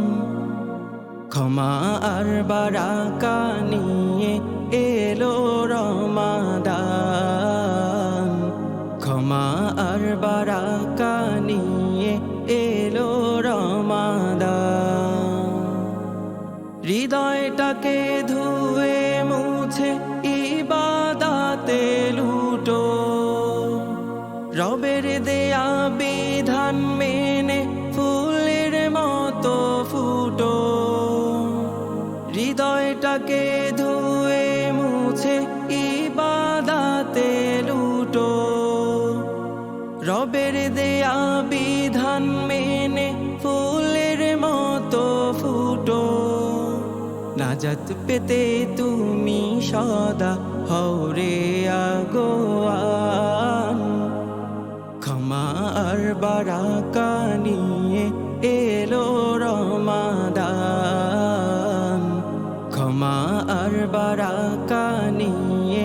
ক্ষমা আর বারাকা নিয়ে এলো রমাদান রবের দেয়া বিধান মেনে ফুলের মতো ফুটো, নাজাত পেতে তুমি সদা হরে আগোয়ান। ক্ষমা আর বারাকা নিয়ে এলো রমাদান, ক্ষমা আর বারাকা নিয়ে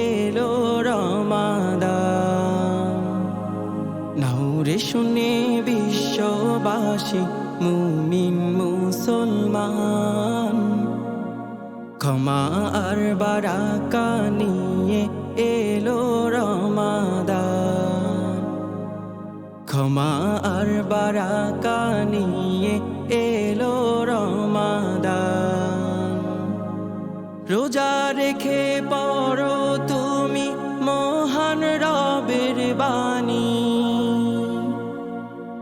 এলো রমাদান। নাউরে শুনে বিশ্ববাসী মুমিন মুসলমান, ক্ষমা আর বারাকা নিয়ে এলো রমাদান, ক্ষমা আর বারাকা নিয়ে এলো রমাদান। রোজা রেখে পড়ো তুমি মহান রবের বাণী,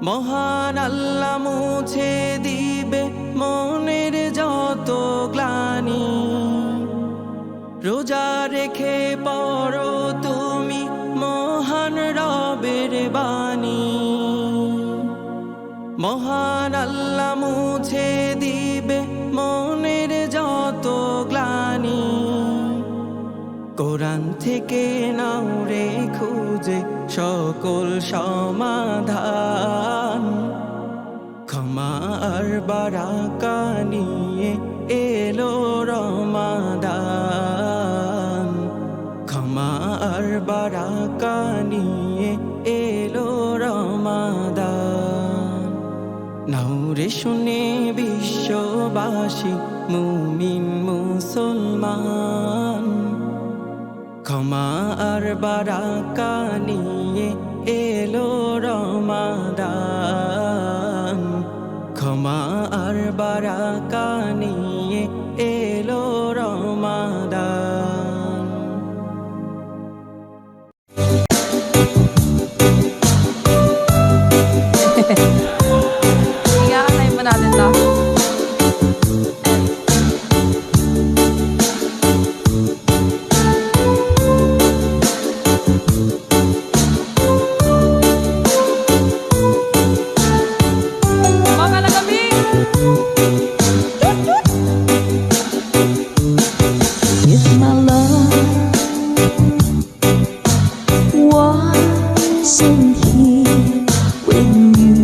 মহান আল্লাহ মুছে দিবে মনের যত গ্লানি। রোজা রেখে পড়ো তুমি মহান রবের বাণী, মহান আল্লাহ মুছে দিবে মনের যত গ্লানি। কোরআন থেকে নাও রে খুঁজে সকল সমাধান, ক্ষমা আর বারাকা নিয়ে এলো রমাদান, ক্ষমা আর বারাকা নিয়ে এলো রমাদান। নাউরে শুনে বিশ্ববাসী মুমিন মুসলমান, ক্ষমা আর বারাকা নিয়ে এলো রমাদান, ক্ষমা আর বারাকা নিয়ে এলো রমাদান। Iyakanay pa natin to. Mga lagabing! If my love wasn't here with you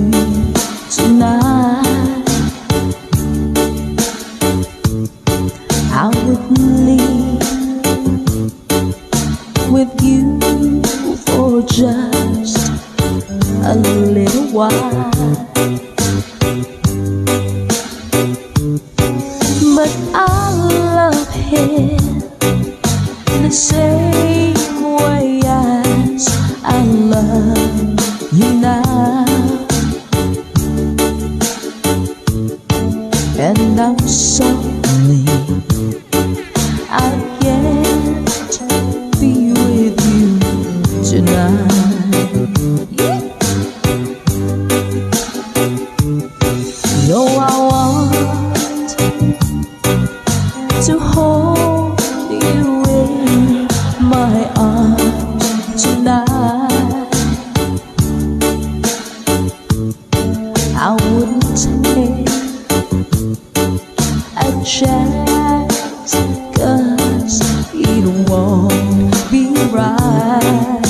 tonight, I would leave with you for just a little while. But I love him the same way as I love you now, and I'm sorry I can't be with you tonight. No, I want to hold you in my arms tonight. I wouldn't take a chance, 'cause it won't be right.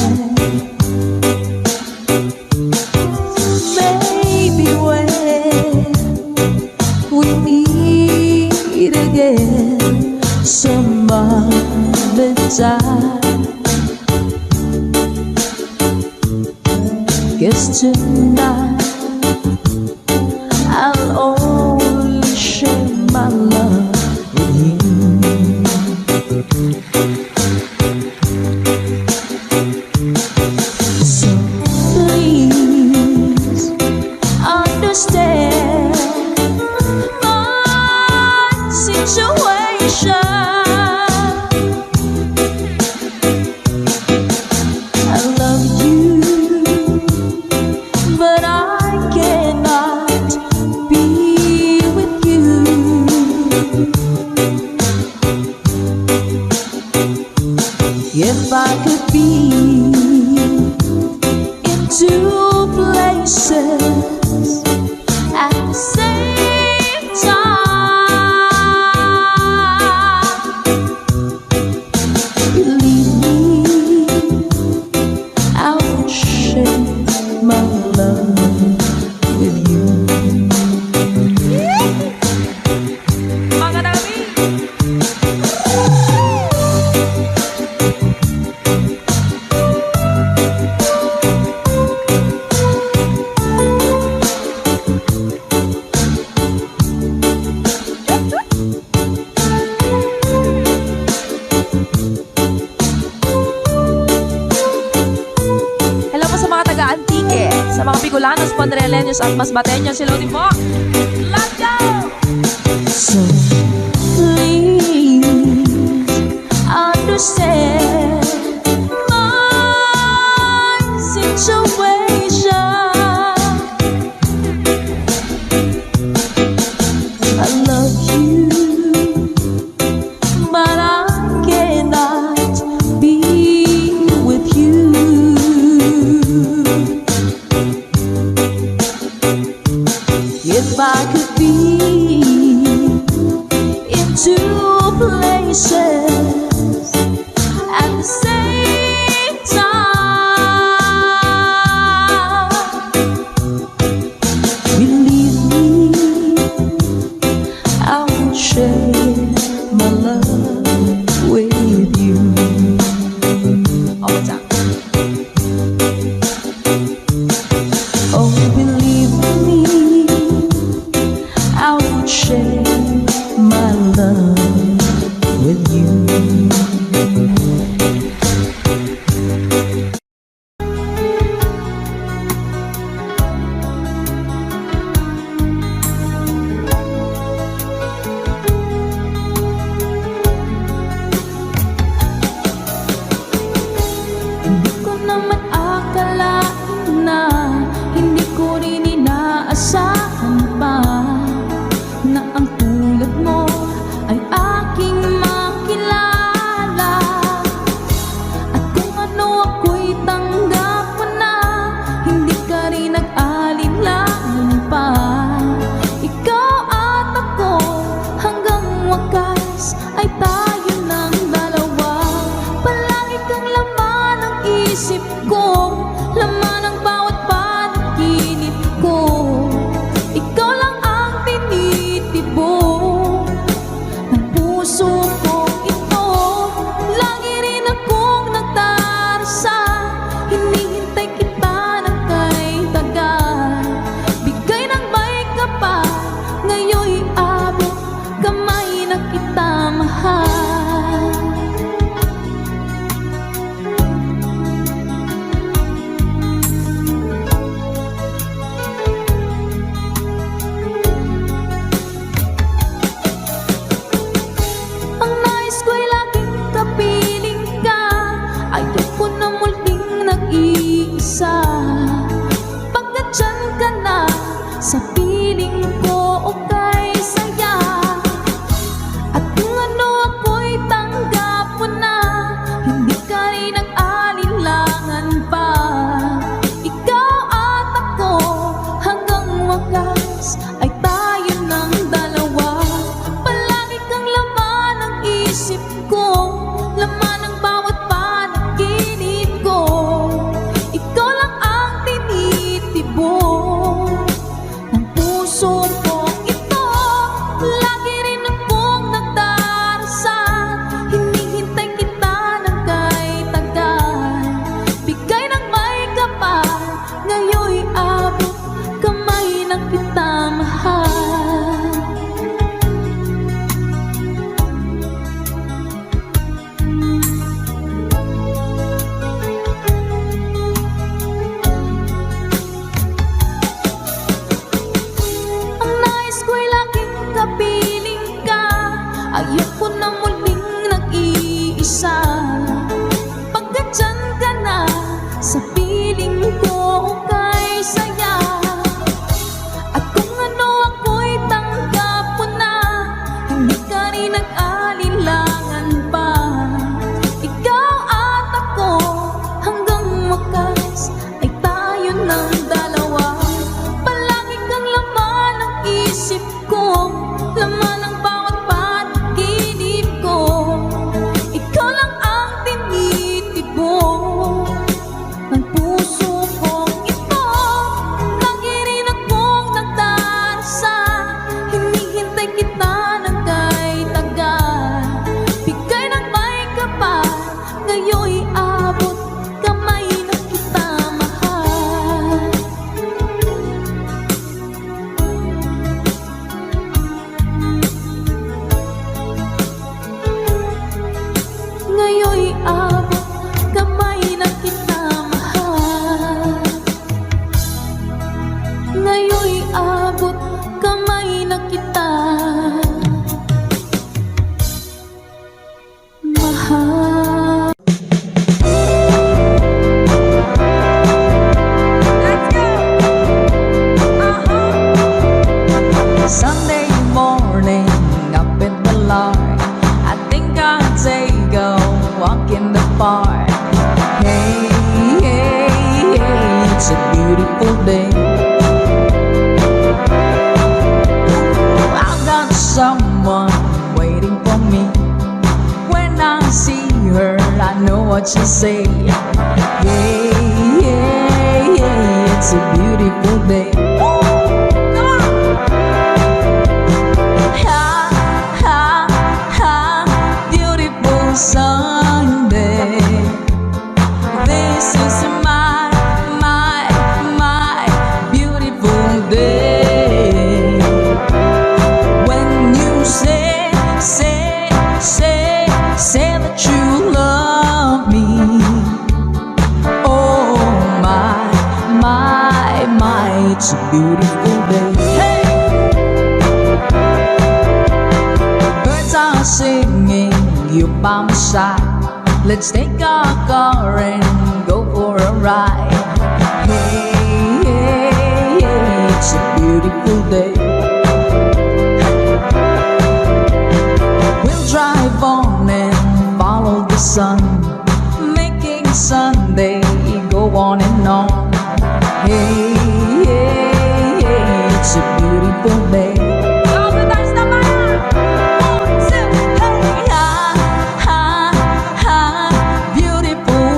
Maybe when we meet again some other time, 'cause tonight I'll only share my love with you. So please understand my situation. I love you, but I Sa mga Bicolanos, Ponreleños at Masbateños, hello din po. Let's go! So please understand my situation. I love you, but I cannot be with you. If I could be in two places at the same time, believe me, I will share my love with you. Oh, what's up? Oh, believe me, I will share my love with you. Hindi ko naman akalain na hindi ko rin inaasahan pa na ang tulad mo ay aking makilala. At kung ano ako'y tanggap mo na, hindi ka rin nag-alinlangan pa. Ikaw at ako hanggang wakas ay tayo ng dalawa. Palagi kang laman ng isip ko, laman ng bawat panaginip ko. Ikaw lang ang tinitibok ng puso ko ito. Lagi rin akong nagdarasal, hinihintay kita ng kay tagal. Bigay ng may kapal, ngayon'y abot kamay na kita mahal. Ang nais ko'y laging kapiling ka, ayoko na muling nag-iisa. Pagkat dyan ka na, sa piling ko okay saya. At kung ano ako'y tanggap mo na, hindi ka rin nag-alinlangan pa. Ikaw at ako hanggang wakas ay tayo ng dalawa. Palagi kang laman ng isip ko, laman ng bawat panaginip ko. Ikaw lang it's a beautiful day. I've got someone waiting for me. When I see her, I know what she'll say. Yeah, yeah, yeah, it's a beautiful day. Ha, ha, ha, beautiful Sunday. This is my beautiful day. When you say that you love me. Oh my, it's a beautiful day. Hey! Birds are singing, you by my side. Let's take our car and go for a ride. Hey, hey, hey, it's a beautiful day. We'll drive on and follow the sun, making Sunday go on and on. Hey, hey, hey, it's a beautiful day.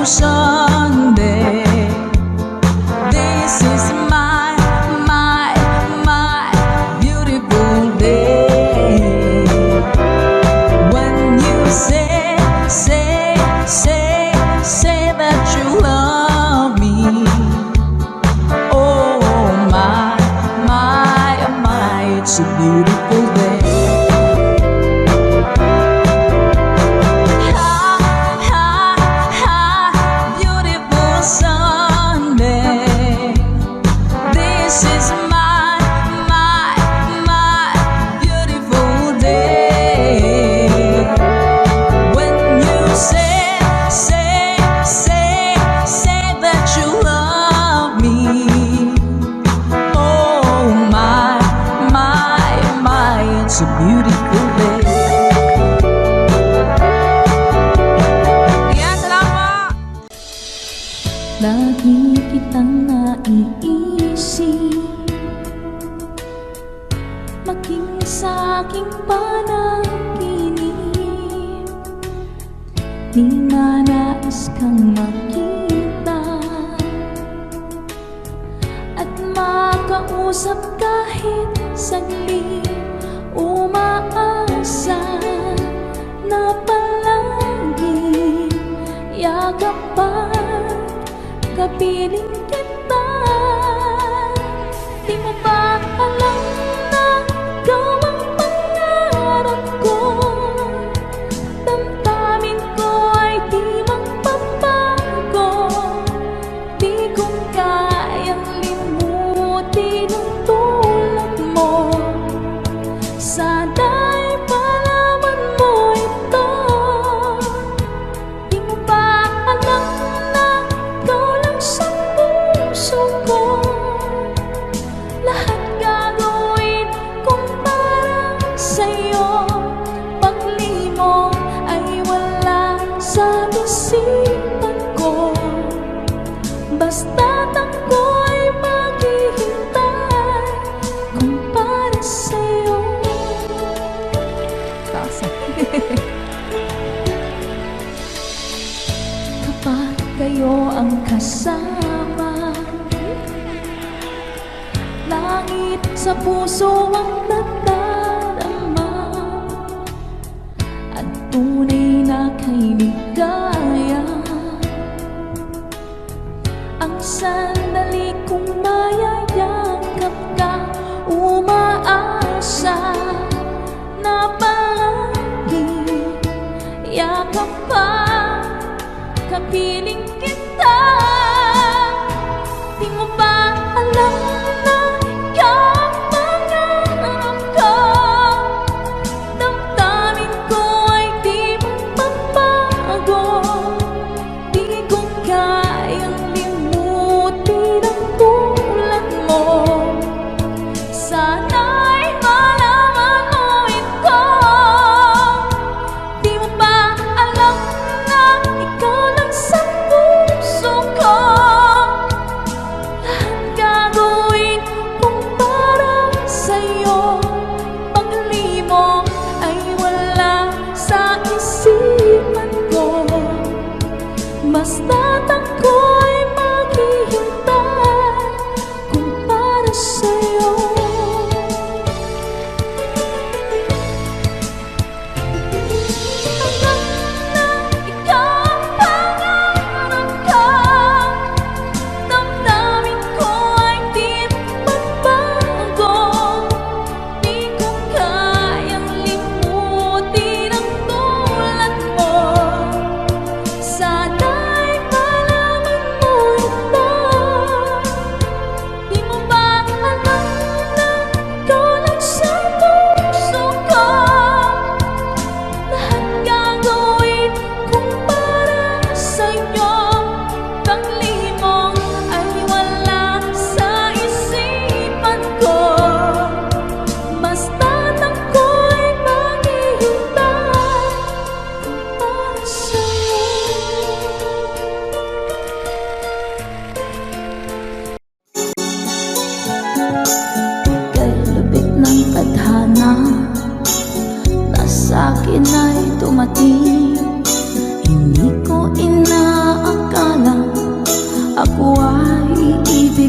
Sunday, this is my beautiful day. When you say that you love me. Oh my, it's a beautiful day. It's a beautiful day. Yan, salamat! Lagi kitang naiisip, maging sa aking panaginip. Di manais kang makita at makausap kahit saglit. Umaasa na palagi yakapan, kapiling kita. Di mo ba alam na ikaw ang pangarap ko? Damdamin ko ay di magbabago. Di ko kayang limutin ang tulad mo. Sana'y malaman mo ito. Di mo ba alam na ikaw lang sa puso ko? Lahat gagawin kong para sa'yo. Paglimong ay wala sa isipan ko. Basta't ako'y maghihintay kung para sa'yo. Kapag kayo ang kasama, langit sa puso ang nadarama, at tunay na kay ligaya. Ang sandali kong mayayakap ka, umaasa na palagi yakap pa, kapiling kita. Di mo ba alam na ikaw ang pangarap ko? Damdamin ko ay di magbabago. Di ko kayang limutin ang tulad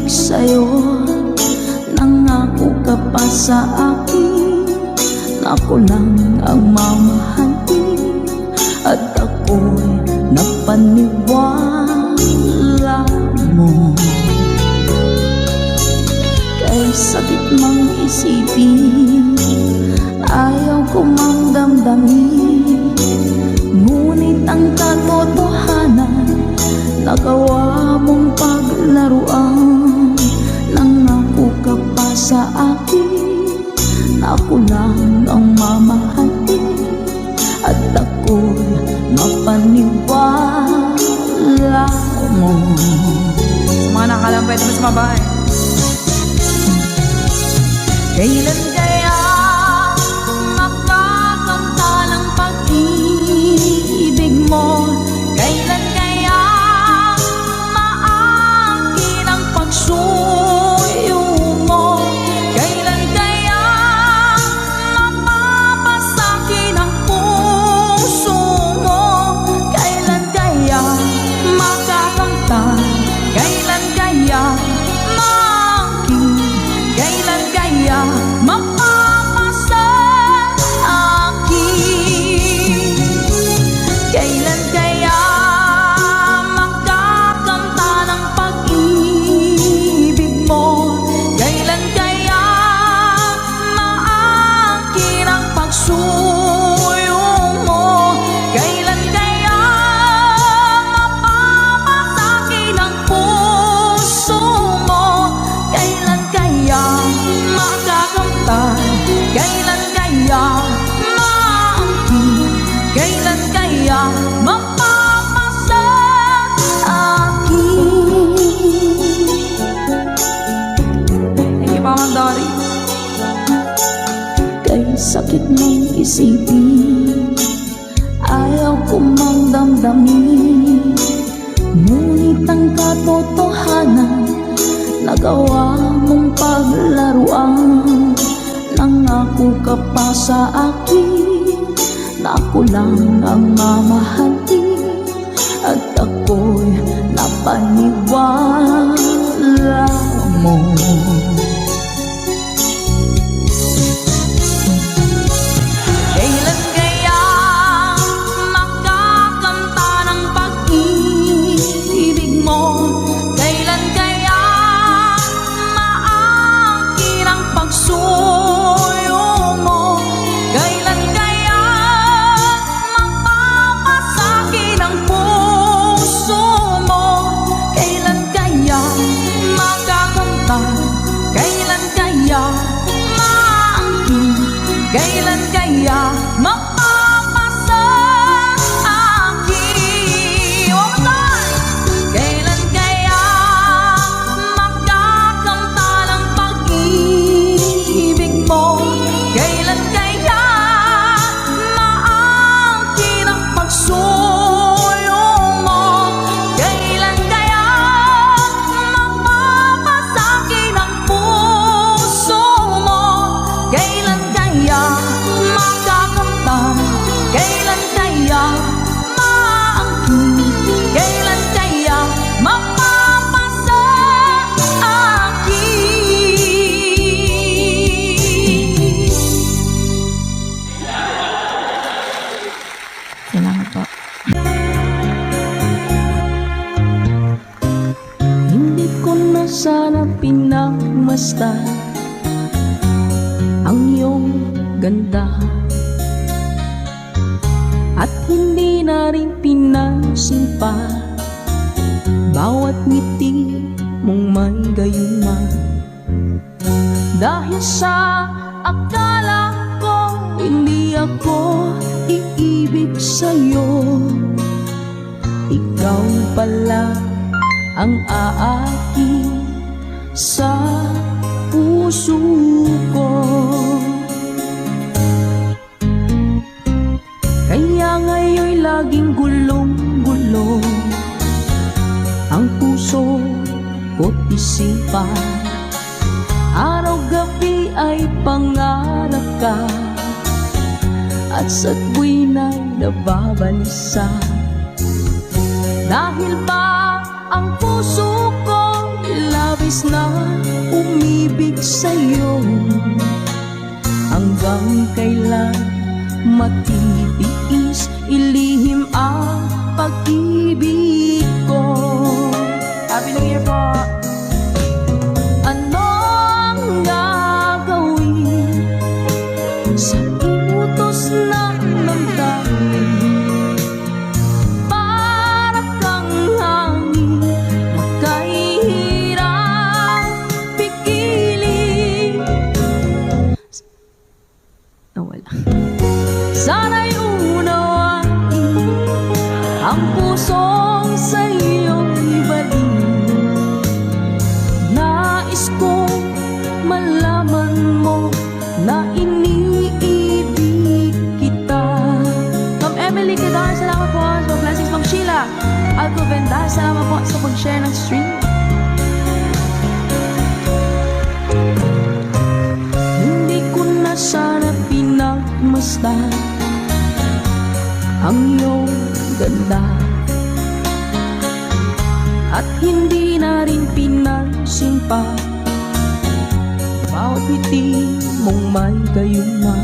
pag-ibig sa'yo. Nangako ka pa sa akin na ako lang ang mamahalin, at ako'y napaniwala mo. Kay sakit mang isipin, ayaw ko mang damdamin, ngunit ang katotohanan, nagawa mong paglaruan. Nangako ka pa sa akin na ako lang ang mamahalin, at ako'y mapaniwala mo. Sa mga nakalang pwede mo sumabay. Kailan kaya makakanta ng pag-ibig mo? Kailan kaya maangkin ang pagsuyo mo? Kailan kaya mapapasakin ang puso mo? Kailan kaya makakanta? Kailan kaya maangkin? Kailan kaya mapapasa akin? Kailan kaya makakanta ng pag-ibig mo? Kailan kaya maangkin ang pagsuyo mo? Kailan kaya mapapasakin ang puso mo? Kailan kaya makakamta? Kailan kaya maangkin? Kailan kaya mapapasa akin? Thank you, Mama Dory. Kay sakit mong isipin, ayaw ko mang damdamin, ngunit ang katotohanan, nagawa mong paglaruan. Nangako ka pa sa akin na ako lang ang mamahalin, at ako'y napaniwala mo. Kailan kaya makakanta ng pag-ibig mo? Kailan kaya maangkin ang pagsuyo mo? Kailan kaya mapapasakin ang puso mo? Kailan kaya makakanta? Kailan kaya maangkin? Kailan kaya mapapasa akin? One more time! Kailan kaya makakanta ng pag-ibig mo? Kailan kaya maangkin ang pagsuyo mo? Kailan kaya mapapasakin ang puso mo? Kailan kaya makakamta? Kailan kaya maangkin? Kailan kaya mapapasa akin? Salamat po. Hindi ko na sana pinagmasdan ang iyong ganda, at hindi na rin pinansin pa bawat ngiti mong may gayuma. Dahil sa akala ko hindi ako iibig sa'yo, ikaw pala ang aaki sa puso ko. Kaya ngayon'y laging gulong-gulo ang puso ko't isipan. Araw-gabi ay pangarap ka, at sa tuwina'y nababalisa. Dahil ba ang puso ko labis nais na umibig sa'yo. Hanggang kailan matitiis ilihim ang pag-ibig ko? Happy New Year po! Anong gagawin sa utos ng damdamin? Para kang hangin makahirap pigilin. Nawala. Sana'y unawain ang pusong sa'yo'y ibalik. Nais kong malaman mo na iniibig kita. Ma'am Emily Kedar, salamat po sa blessings. Ma'am Sheila Alcovenda, salamat po sa pag-share ng stream. Hindi ko na sana pinagmasdan ang iyong ganda, at hindi na rin pinansin pa bawat ngiti mong may gayuma.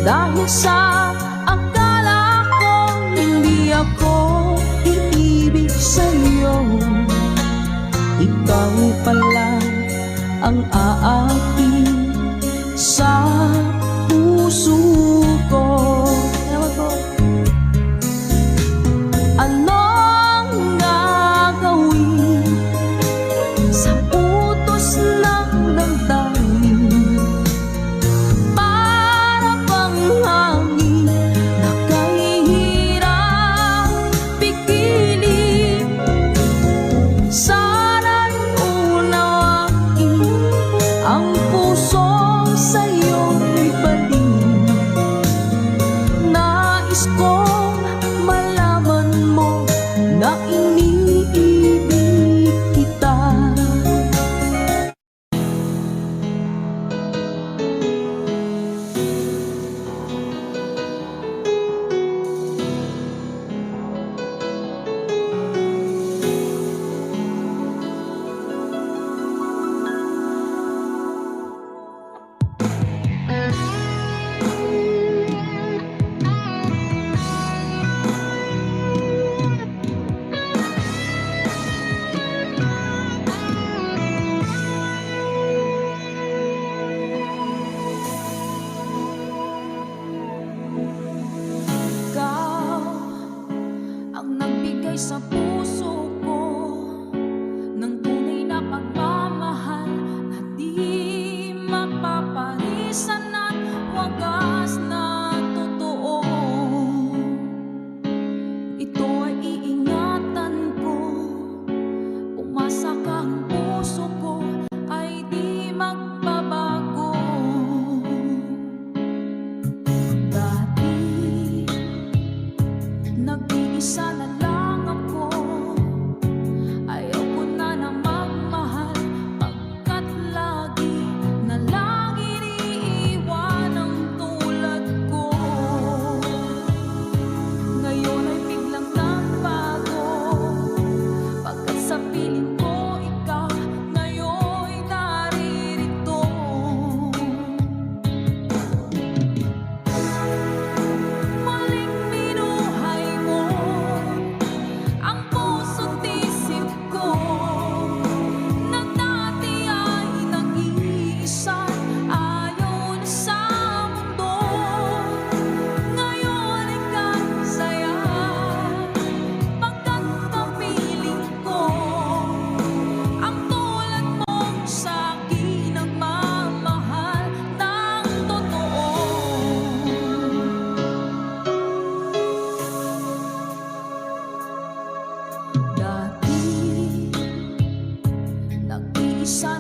Dahil sa akala ko hindi ako iibig sa'yo, ikaw pala ang aakin sa puso ko. Salamat po. Anong gagawin sa utos ng damdamin? Para bang hangin na kahihirap pigilin. Sana'y unawain ang pusong sa'yo'y balik. Nais kong malaman mo na iniibig kita. Ikaw ang nagbigay sa puso ko ng tunay na pagmamahal na di mapaparisan at wagas na totoo. Ito ay iingatan ko, umasa ka ang puso ko ay di magbabago. Dati nag-iisa na lang ako, ayaw ko na na magmahal, pagkat lagi na lang iniiwan ang tulad ko. Ngayon ay biglang nagbago, pagkat sa piling ko ikaw ngayon'y naririto. Muling minuhay mo ang puso't isip ko, na dati ay nag-iisa, ayaw na sa mundo. Ngayon ay kasaya, pagkat kapiling ko ang tulad mong sa'kin ang mamahal ng totoo. Dati nag-iisa